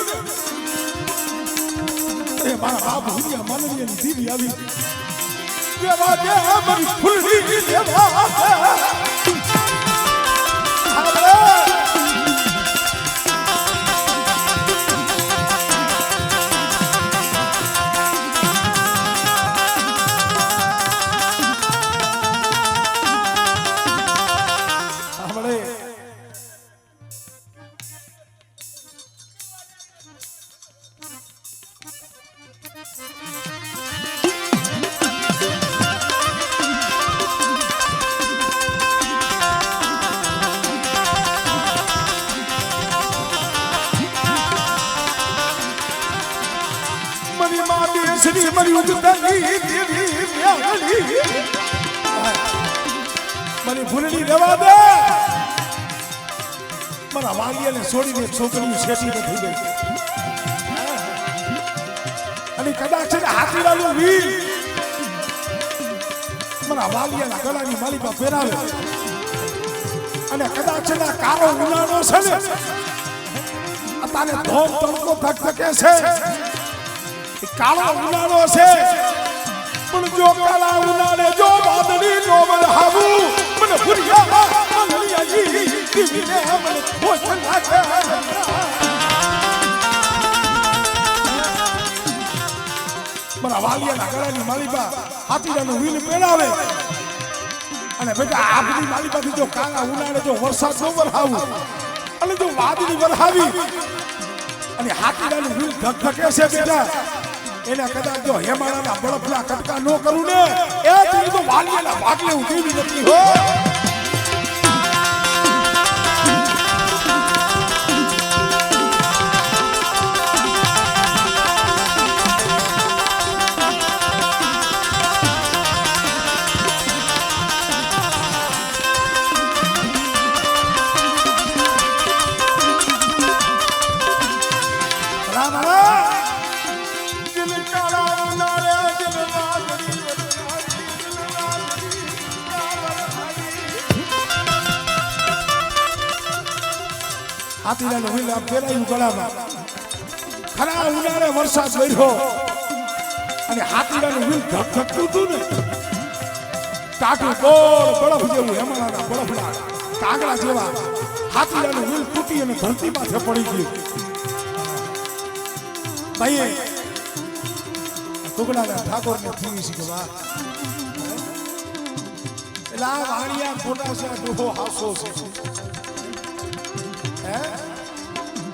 ને મારા બાપ હુરિયા માનવીની દીવી આવી દેવા દે મારી ફૂલડી દેવા શ્રી મરી ઉજતની દેવી વ્યાગલી મને ભૂલડી રહેવા દે મારા વાલિયાને છોડીને છોકરીઓ શેઠી નથી ગઈ અને કદાચ છે હાથીડાનું વીર મારા વાલિયાના ગળાની માલિકા પહેરાવે અને કદાચ છે કારો ઉનાળો છે ને અત્યારે ધોમ તડકો ધકધકે છે કાળો ઉનાળો છે પણ જો કાળા ઉનાળે જો વાદળી નો વરહાવું મને ભુરિયા મનલિયાજી દીવીને મને ખોજ નાખે મારા વાલિયાના ગળાની માલિકા હાથીડાનું વીલ પહેરાવે અને બેટા આ બધી માલિકાથી જો કાળા ઉનાળે જો વરસાદ નો વરહાવું અને જો વાદળી વરહાવી અને હાથીડાનું વીલ ધકધકે છે બેટા એના કદાચ જો હેમાળાના બળફના કટકા ન કરું ને એ તું તો વાલિયાના ભાગલે હું દેવી નથી હો હાથીડાનું વીલ આમ પહેરાયું ગળામાં ખરા ઉનાળે વરસાદ વર્યો અને હાથીડાનું વીલ ધકધકતું હતું ને ટાટું ગોળ બળફ જેવું હેમાળાના બળફના કાગડા જેવા હાથીડાનું વીલ તૂટી અને ધરતી માથે પડી ગયું ભાઈ ટુકડાના ઠાકોરને થયું છે કે વાહ એટલે આ વાણિયા ખોટા છે ડોહો હાસો છે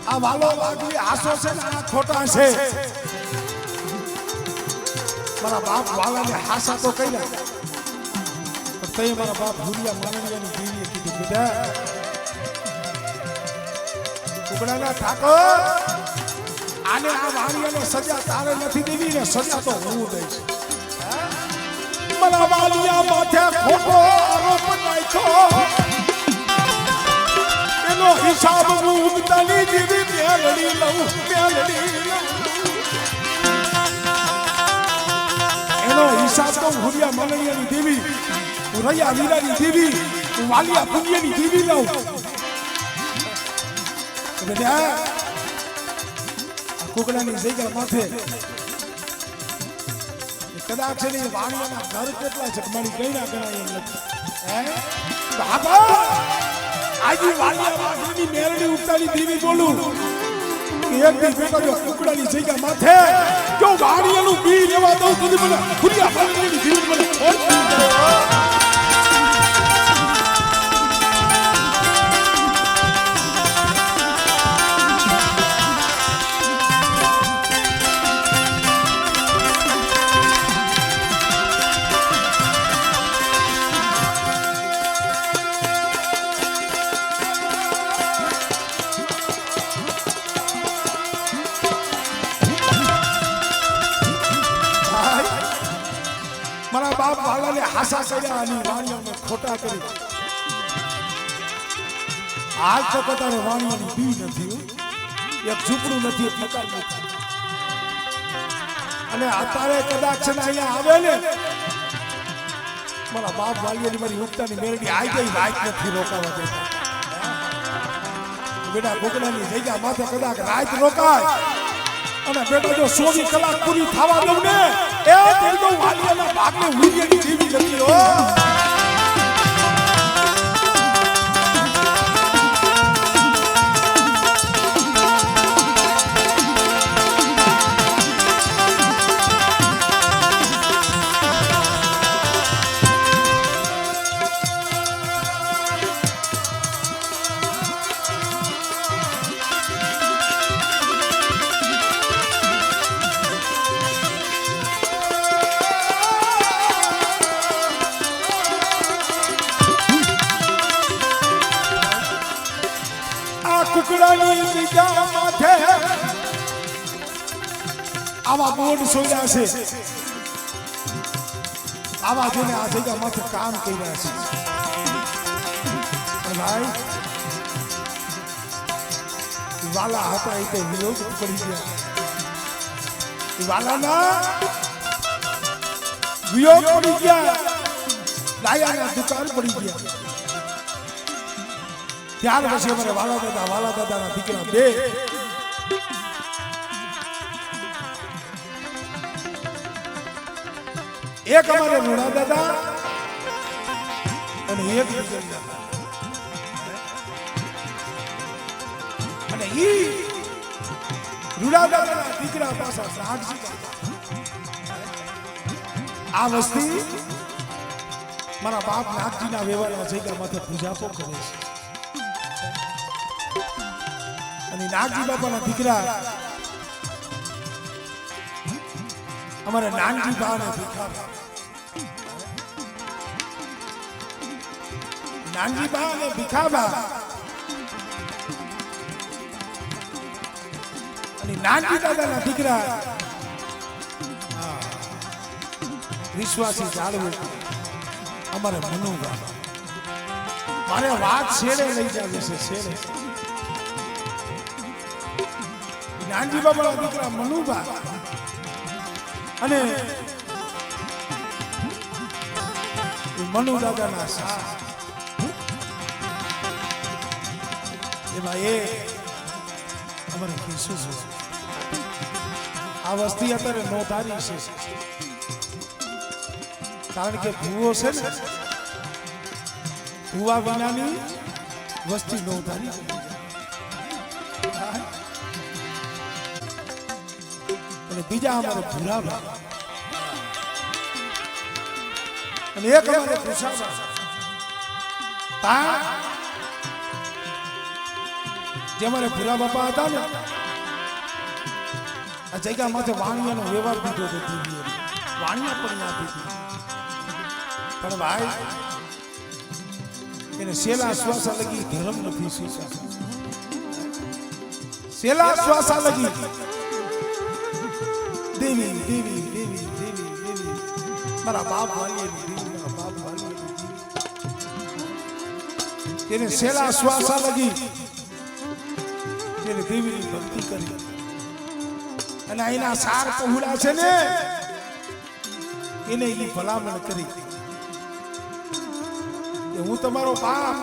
આ વાલો વાગલી હાસો છે ને આ ખોટા છે મારા બાપ વાલાને હાસા તો કહી પણ તે મારા બાપ ભૂરિયા માનવીયાની દીવીએ કીધું બેટા કુકડાના ઠાકોર આને આ વાણિયાને સજા તારે નથી દેવી ને સજા તો હું દઈશ મારા વાલિયા માથે ખોટો આરોપ નાખ્યો એનો હિસાબ હું ઉગતાની દેવી મેલડી લઉં એનો હિસાબ તો હુરિયા મનડિયાની દેવી રૈયા વીરાની દેવી વાલિયા પુણ્યની દેવી લઉં કુકડાની જગ્યા માથે કદાચ છે ને વાણિયાના ઘર કેટલા છે મારી ગયના ગણાય એમ નથી હે બાબા આજે વાલિયા વાઘની મેરડી ઉતારી દેવી બોલું એક દી બેટા જો કુકડાની જગ્યા માથે જો વાણિયાનું બી લેવા દઉં તો મને ખુરિયા વાળીની જીવન મને મારા બાપ વાલાને હાસા કર્યા અને વાણિયાને ખોટા કરી આજ તો કદાચ વાણિયાની બી નથી એક ઝૂંપડું નથી એક મકાન નથી અને અત્યારે કદાચ છે ને અહીંયા આવે ને મારા બાપ વાલિયાની મારી ઉગતાની મેરડી આઈ ગઈ રાત નથી રોકાવા દેતા બેટા કુકડાની જગ્યા માથે કદાચ રાત રોકાય અને બેટા જો 24 કલાક પૂરી થવા દઉં ને એ તેલ તો વાલિયાના ભાગને વીર્યની જીવી જતી હો કુકડાની જગ્યા માથે આવા બોર્ડ સોયા છે આવા જોને આ જગ્યા માથે કામ કર્યા છે ભાઈ વાલા હતા એ તો વિરોધ પડી ગયા વાલાના વિયોગ પડી ગયા લાયાના દુકાન પડી ગયા ત્યાર પછી અમારે વાલા દાદાના દીકરા બે એક અમારે રૂડા દાદા અને એક બીજા દાદા અને ઈ રૂડા દાદાના દીકરા પાછા નાગજી આ વસ્તી મારા બાપ નાગજીના વેવાના જગ્યા માથે પૂજા પણ કરે છે અને નાગજી બાપાના દીકરા અમારે નાનજી બાને ભીખાબા નાનજી બા અને ભીખાબા અને નાનજી દાદાના દીકરા વિશ્વાસી જાળવું અમારે મનુબા મારે વાત છેડે લઈ જાવે છે છેડે નાનજી બાબાના દીકરા મનુબા અને મનુ દાદાના સા એમાં એ અમારે કીશું છે આ વસ્તી અત્યારે નોંધારી છે કારણ કે ભૂવો છે ને ભૂવા વિનાની વસ્તી નોંધારી અને બીજા અમારે ભૂરાબા અને એક અમારે ભૂષાબા જે અમારે ભૂરા બાપા હતા ને આ જગ્યા માથે વાણિયાનો વ્યવહાર દીધો હતો વાણિયા પણ આપી હતી પણ ભાઈ એને સેલા શ્વાસા લગી ધર્મ નથી સ્વીકાર सेला श्वासा लगी देवी देवी देवी देवी देवी मारा बाप वाली देवी मारा बाप वाली તેને સેલા શ્વાસા લગી તેને દેવીની ભક્તિ કરી અને એના સાર પહોળા છે ને એને એ ભલામણ કરી કે હું તમારો બાપ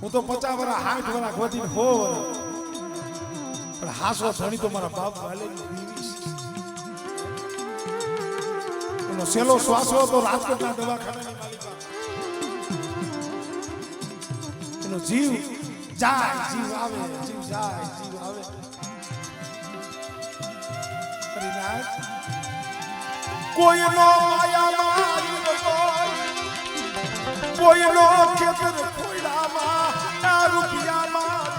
હું તો 50 વર્ષ 60 વર્ષ ગોતીને હો પણ હાસો ધણી તો મારા બાપ વાલેની દેવી એનો સેલો શ્વાસો તો રાજકોટના દવાખાનાની માલિકા એનો જીવ જાય જીવ આવે જીવ જાય જીવ આવે હરિનાથ કોઈનો માયામાં કોઈનો ખેતર ખોયડામાં આ રૂપિયામાં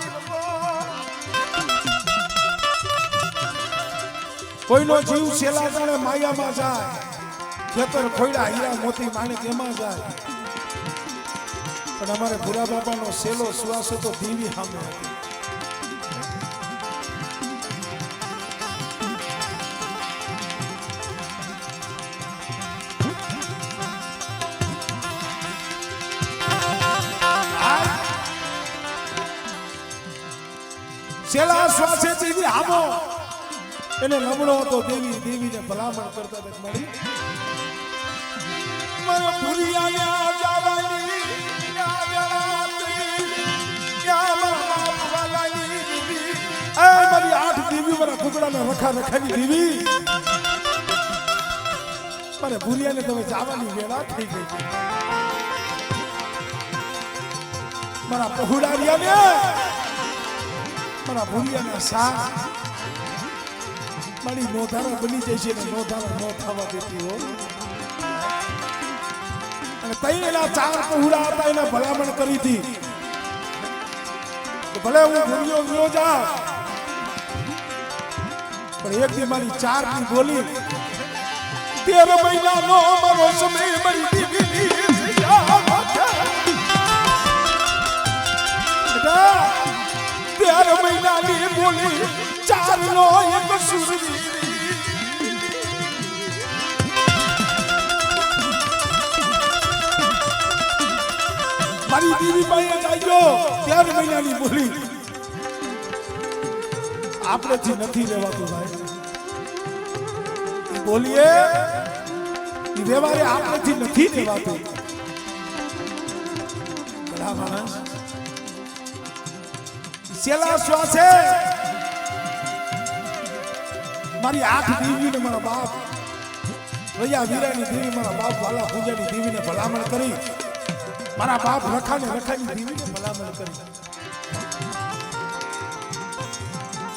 કોઈનો જીવ સેલા જાણે માયામાં જાય ખેતર ખોયડા હીરા મોતી માણેક એમાં જાય પણ અમારે ભૂરા બાપાનો સેલો શ્વાસો તો દેવી સામે હતો સેલા શ્વાસે દેવી હામો એને નમણો હતો દેવી દેવીને ભલામણ કરતા હતા મળી મારા ભૂરિયાને જવાની મારી 8 દેવી મારા કુકડાને રખા રખાવી દેવી મારે ભૂરિયાને તમે જવાની વેળા થઈ ગઈ મારા પહોળારિયાને મારા ભૂરિયાના સા મારી નોધારા બની જાય છે ને નોધારા નો થવા દેતી હો અને તૈયાર 4 પહોળા હતા એને ભલામણ કરી હતી ભલે હું ભૂલ્યો ગયો જા પણ એક દી મારી 4 ની બોલી 13 મહિનાનો મારો સમય મારી દીવી 13 મહિનાની બોલી 4 નો એક સુરવી મારી દીવી પાસે જાજો 13 મહિનાની બોલી આપણેથી નથી લેવાતું ભાઈ બોલીએ એ વ્યવહારે આપણેથી નથી લેવાતું બડા માણસ સેલા શ્વાસે મારી 8 દેવીને મારા બાપ રૈયા વીરાની દેવી મારા બાપ વાલા પૂજાની દેવીને ભલામણ કરી મારા બાપ રખાને રખાની દેવીને ભલામણ કરી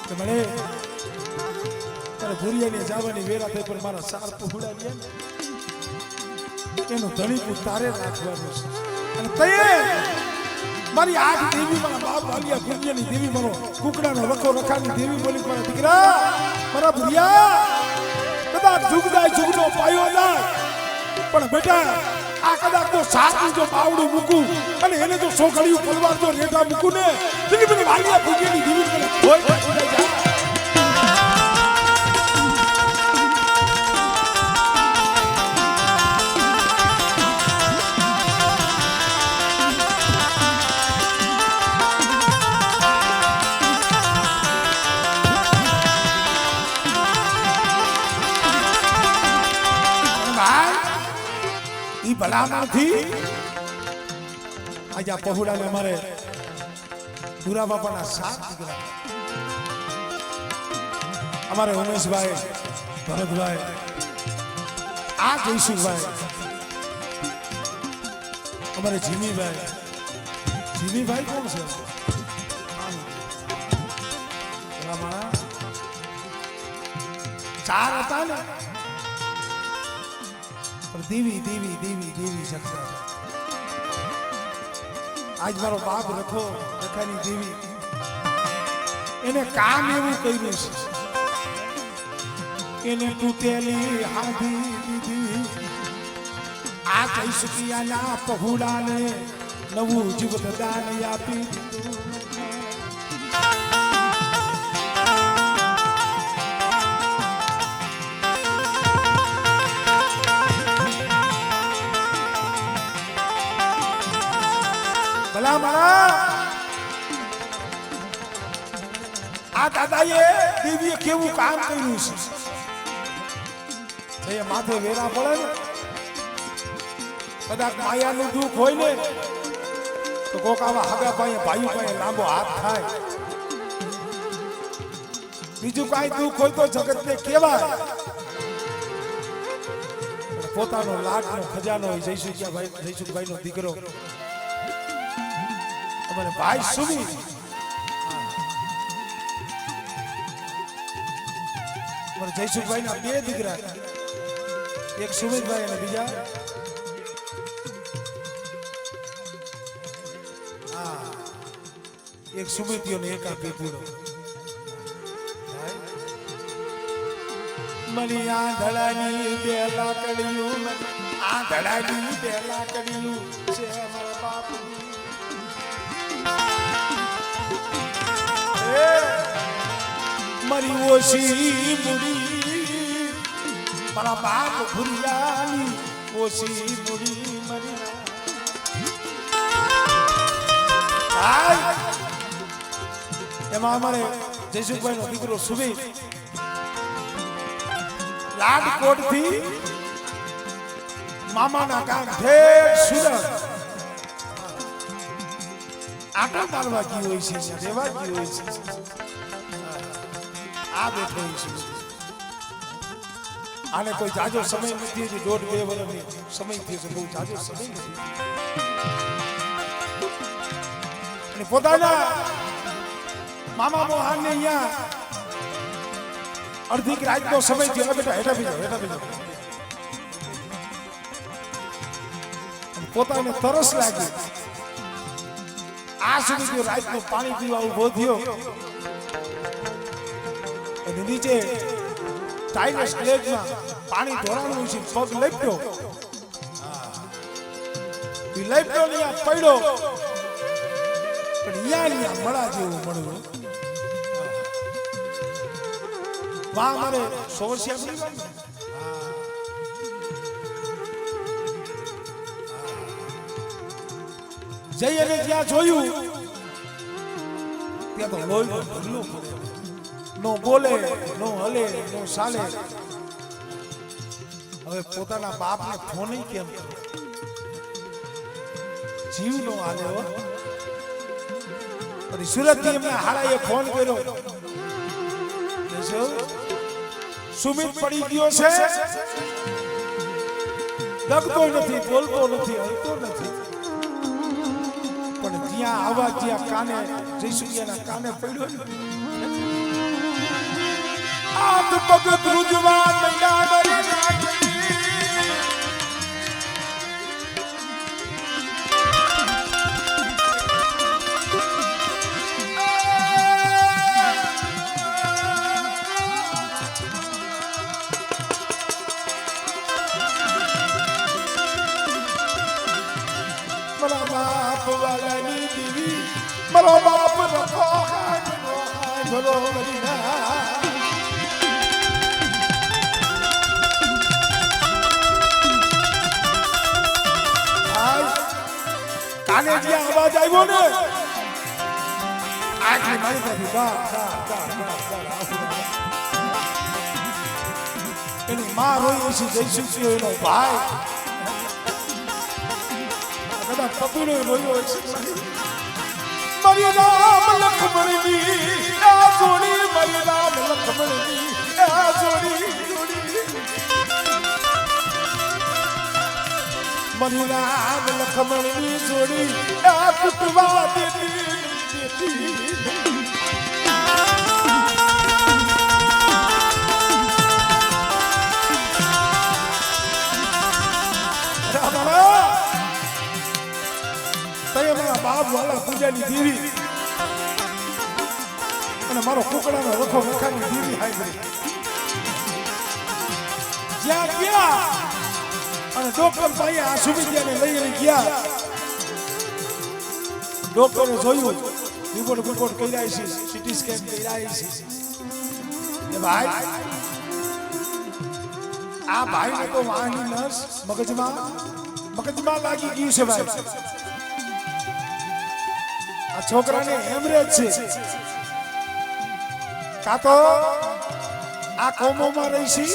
કે મને તારે ભૂરિયાની જવાની વેરા થઈ પણ મારા સાર પહોળા ગયા એનું ધણીકું તારે રાખવાનું છે અને તે મારી 8 દેવી મારા બાપ વાલિયા પૂજ્યની દેવી મારો કુકડાનો રખો રખાની દેવી બોલી મારા દીકરા મારા ભૂરિયા કદાચ જુગદાય જુગનો પાયો જાય પણ બેટા આ કદાચ તો સાચું જો પાવડું મૂકું અને એને જો સોખડિયું પલવાર જો રેટા મૂકું ને તેની બધી વાલિયા પૂજ્યની દેવી મને હોય જાય ભલામણ થી આજે પહોળાને અમારે ભૂરા બાપાના 7 દીકરા અમારે ઉમેશભાઈ ભરતભાઈ આ જયસુભાઈ અમારે જીમીભાઈ કોણ છે 4 હતા ને દેવી દેવી દેવી દેવી શકતા આજ મારો બાપ રખો રખાની દેવી એને કામ એવું કર્યું છે એને તૂટેલી હાથી દીધી આ કૈસકિયાના પહોળાને નવું જીવત દાન આપી દીધું ભલા મારા આ દાદાએ દેવીએ કેવું કામ કર્યું છે એ માથે વેરા પડે ને કદાચ માયાનું દુઃખ હોય ને તો કોક આવા હગા ભાઈઓ પાસે લાંબો હાથ થાય બીજું કાંઈ દુઃખ હોય તો જગતને કહેવાય પોતાનો લાડનો ખજાનો હોય જયસુખભાઈ નો દીકરો અમારે ભાઈ સુમી અમારે જયસુખભાઈ ના બે દીકરા એક સુમિતભાઈ અને બીજા એક સુમિતિયો ને એક આ પેપુરો મની આંધળાની બે લાકડીયું આંધળાની બે લાકડીયું છે મારા બાપની મરી ઓછી મુડી મારા બાપ ભુરિયાની ઓછી મુડી મરી એમાં અમારે જયસુખભાઈ નો દીકરો સુબી રાજકોટ થી મામાના ગામ ઠેર સુરત આટા મારવા ગઈ હોય છે રહેવા ગઈ હોય છે આ બેઠો છે આને કોઈ જાજો સમય નથી 1.5-2 વર્ષની સમય થયો છે બહુ જાજો સમય નથી અને પોતાના મામા મોહન ને અહીંયા અડધી રાતનો સમય થયો બેટા હેઠા બીજો પોતાને તરસ લાગી આ સુધી રાતનું પાણી પીવા ઉભો થયો અને નીચે ટાઇલસ ગ્લેજમાં પાણી ઢોળાણું છે પગ લપટ્યો ને આ પડ્યો પણ અહીંયા મળા જેવું મળ્યું વાહ મારે સોરસિયા જઈ અને જ્યાં જોયું ત્યાં તો લોહીનો ઢગલો પડે નો બોલે નો હલે નો ચાલે હવે પોતાના બાપને ફોન કેમ જીવ નો હાલ્યો પછી સુરત થી એમના હાડાએ ફોન કર્યો સુમિત પડી ગયો છે ડગતો નથી બોલતો નથી હલતો નથી પણ જ્યાં આવા જ્યાં કાને જયસુખિયાના કાને પડ્યો આપ પગ ધ્રુજવા મૈયા મારો બાપ રખો ભલો કાને જે અવાજ આવ્યો ને આખી મારી નથી એની માં રોઈ છે જયસુખિયો એનો ભાઈ કદાચ કપિલો રોયો છે મારી રામ લખમણની આ જોડી મારી રામ લખમણની આ જોડી મારી રામ લખમણની જોડી આ કુટવા દેતી બાપ વાળા પૂજાની દેવી અને મારો કુકડાનો રખો રખાની દેવી હાઈ જ્યાં ગયા અને ડોક્ટર ભાઈ આ સુવિધાને લઈને ગયા ડોક્ટરે જોયું રિપોર્ટ કર્યા છે સીટી સ્કેન કર્યા છે એ ભાઈ આ ભાઈને તો વાહની નસ મગજમાં લાગી ગયું છે ભાઈ આ છોકરાને હેમરેજ છે કા તો આ કોમોમાં રહીશી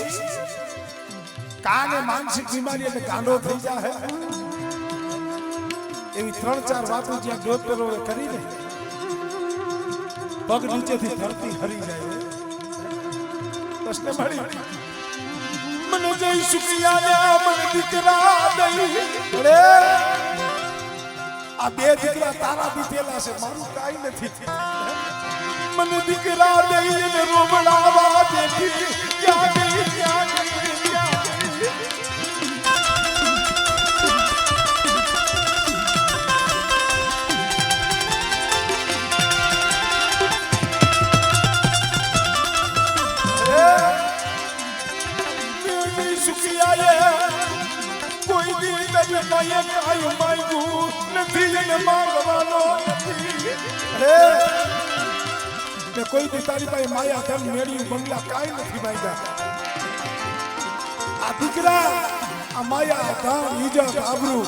કાને માનસિક બીમારી એટલે ગાંડો થઈ જાય એવી 3-4 વાતો જ્યાં ડોક્ટરોએ કરીને પગ નીચેથી ધરતી હરી જાય પ્રશ્ન મળી મને જય શુક્રિયા મને દીકરા દઈ અરે આ બે દીકરા તારા દીધેલા છે મારું કાઈ નથી મને દીકરા દઈને રોવડાવા દેતી ક્યાં ગઈ ક્યાં ગઈ કોઈ દી કદી કાય કાય માંગુ નથી ને માંગવાનો નથી હે ને કોઈ દી તારી પાસે માયા ધન મેળ્યું બંગલા કાઈ નથી માંગ્યા આ દીકરા આ માયા ધન ઈજત આબરૂ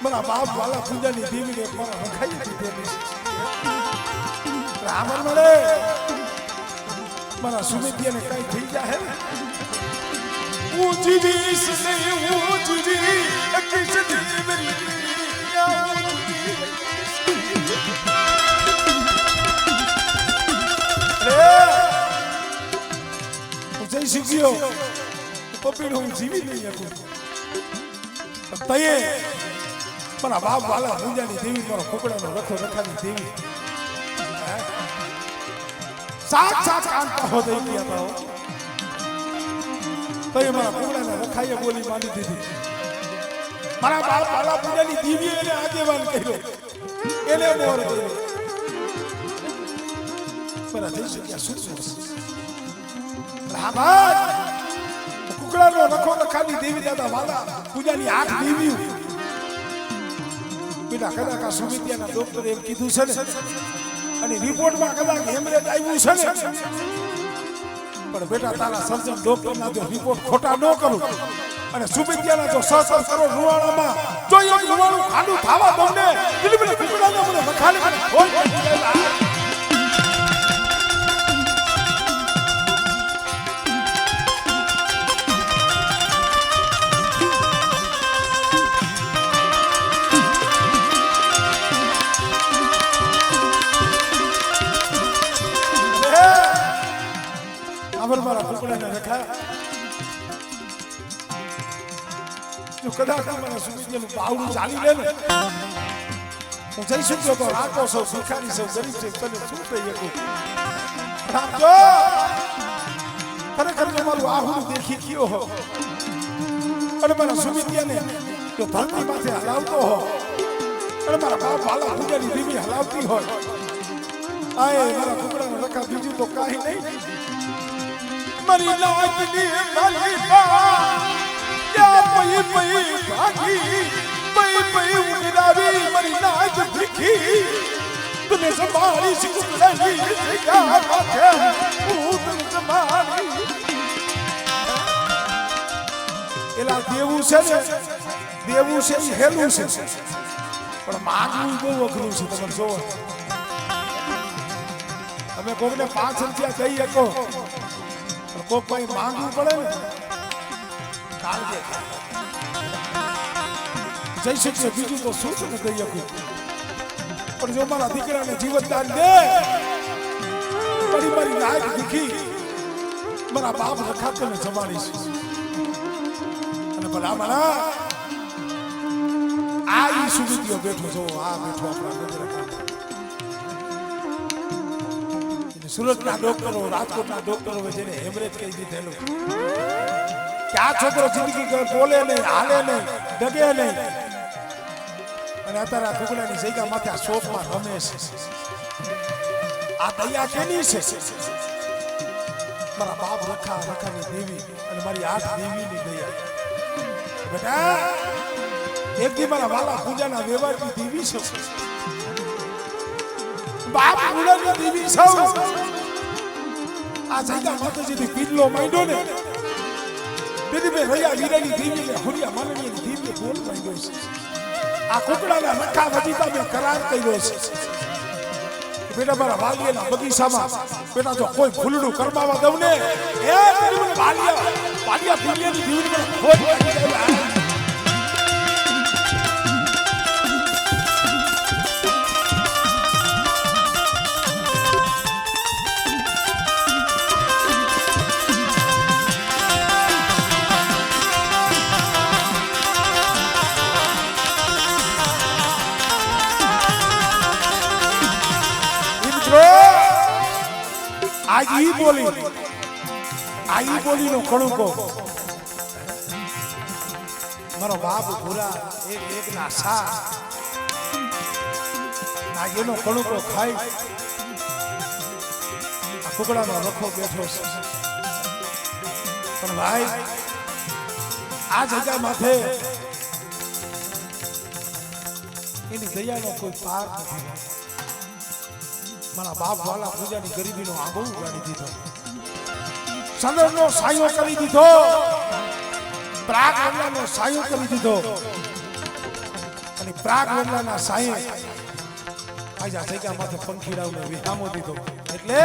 મારા બાપ વાલા પૂજાની દેવીને મારા વખાઈ દીધેલી રામણ મળે મારા સુમિત્યાને કઈ થઈ જાય ऊंची बीस नहीं ऊंची किस दिल मेरी जय शिवजियो पपीड़ हूँ जीवी नहीं है तये मना बाप वाला पूजानी देवी मारो कुकड़ा नो रखो रखानी देवी साथ साथ कान का हो दे किया था तो ये मारा कुकड़ा ने रखाई बोली मानी दीदी मारा बाप वाला पूजानी देवी એને આગેવાન કર્યો એને મોર કર્યો પર જઈ શક્યા સુસુસ રામા કુકડા નો રખો રખાની દેવી દાદા વાલા પૂજાની 8 દેવીઓ બેટા કદાચ આ સુમિત્યાના ડોક્ટરે એમ કીધું છે ને અને રિપોર્ટમાં કદાચ હેમરેજ આવ્યું છે ને પણ બેટા તારા સર્જન ડોક્ટરના જો રિપોર્ટ ખોટા ન કરું અને સુમિત્યાના જો 6 કરોડ રૂવાણામાં જો એક રૂવાણું ખાડું થાવા દઉં ને દિલબરે કુકડાને મને વખાલી મારા કુકડાને રખા જો કદાચ મને સુમિત્યાનું બાવડું ચાલી લે ને હું જઈ શક્યો તો રાતો સૌ ભિખારી સૌ ગરીબ છે તને શું થઈ શકું રાખજો ખરેખર મારું આહુડું દેખી ગયો હો અને મારા સુમિત્યાને જો ધરતી માથે હલાવતો હો અને મારા બાપ વાલા પૂજાની દેવી હલાવતી હોય આય મારા કુકડાને રખા બીજું તો કાંઈ નહીં मरी लाजनी मलिका क्या पई पई भागी पई पई उड़ावी मरी लाज दिखी तूने संभाली सिकुड़नी क्या बात है तूने संभाली एला देवू છે ને દેવू છે એ હેલું છે પણ માંગવું બહુ અઘરું છે તમે જો તમે કોઈને 5 રૂપિયા દઈ શકો को कोई मांगવું પડે ને કાળજે જઈ શકશે બીજું તો શું છે દઈ શકું પણ જો મારા દીકરાને જીવનદાન દે મારી લાયક દીખી મારા બાપ રખાતે ને જમાડીશ અને ભલા ભલા આ ઈ સુવિધીઓ બેઠો છો આ બેઠો આપણા નજર સુરતના ડોક્ટરો રાજકોટના ડોક્ટરો જેને હેમરેજ કહી દીધેલું કે આ છોકરો જિંદગી બોલે નહીં હાલે નહીં ડગે નહીં અને અત્યારે આ કુકડાની જગ્યા માથે આ શોખમાં રમે છે આ દયા કેની છે મારા બાપ રખાની દેવી અને મારી 8 દેવીની દયા બેટા એક દી મારા વાલા પૂજાના વ્યવહારની દેવી છે બાપ પૂજાની દેવી સૌ આ જગ્યા માતાજીની પીડલો માંડ્યો ને દીદી બે રૈયા વીરાની દેવીને હુરિયા માનવીની દેવીને બોલ માંડ્યો છે આ કુકડાના નખા વજીતા મેં કરાર કર્યો છે બેટા મારા વાલિયાના બગીચામાં બેટા જો કોઈ ફૂલડું કરમાવા દઉં ને એ તેરી મને વાલિયા ફૂલિયાની જીવની મને ખોટ લાગી જાય આઈ બોલી નો કણુકો મારો બાપ ભૂરા એક ના સા ના એનો કણુકો ખાઈ આ કુકડાનો રખો બેઠો છે પણ ભાઈ આ જગ્યા માથે એની દયાનો કોઈ પાર નથી મારા બાપ વાલા પૂજાની ગરીબીનો આંબો ઉગાડી દીધો સદરનો સાયો કરી દીધો પ્રાગ વેલાનો સાયો કરી દીધો અને પ્રાગ વેલાના સાયે આજા જગ્યા માથે પંખીડાઓને વિહામો દીધો એટલે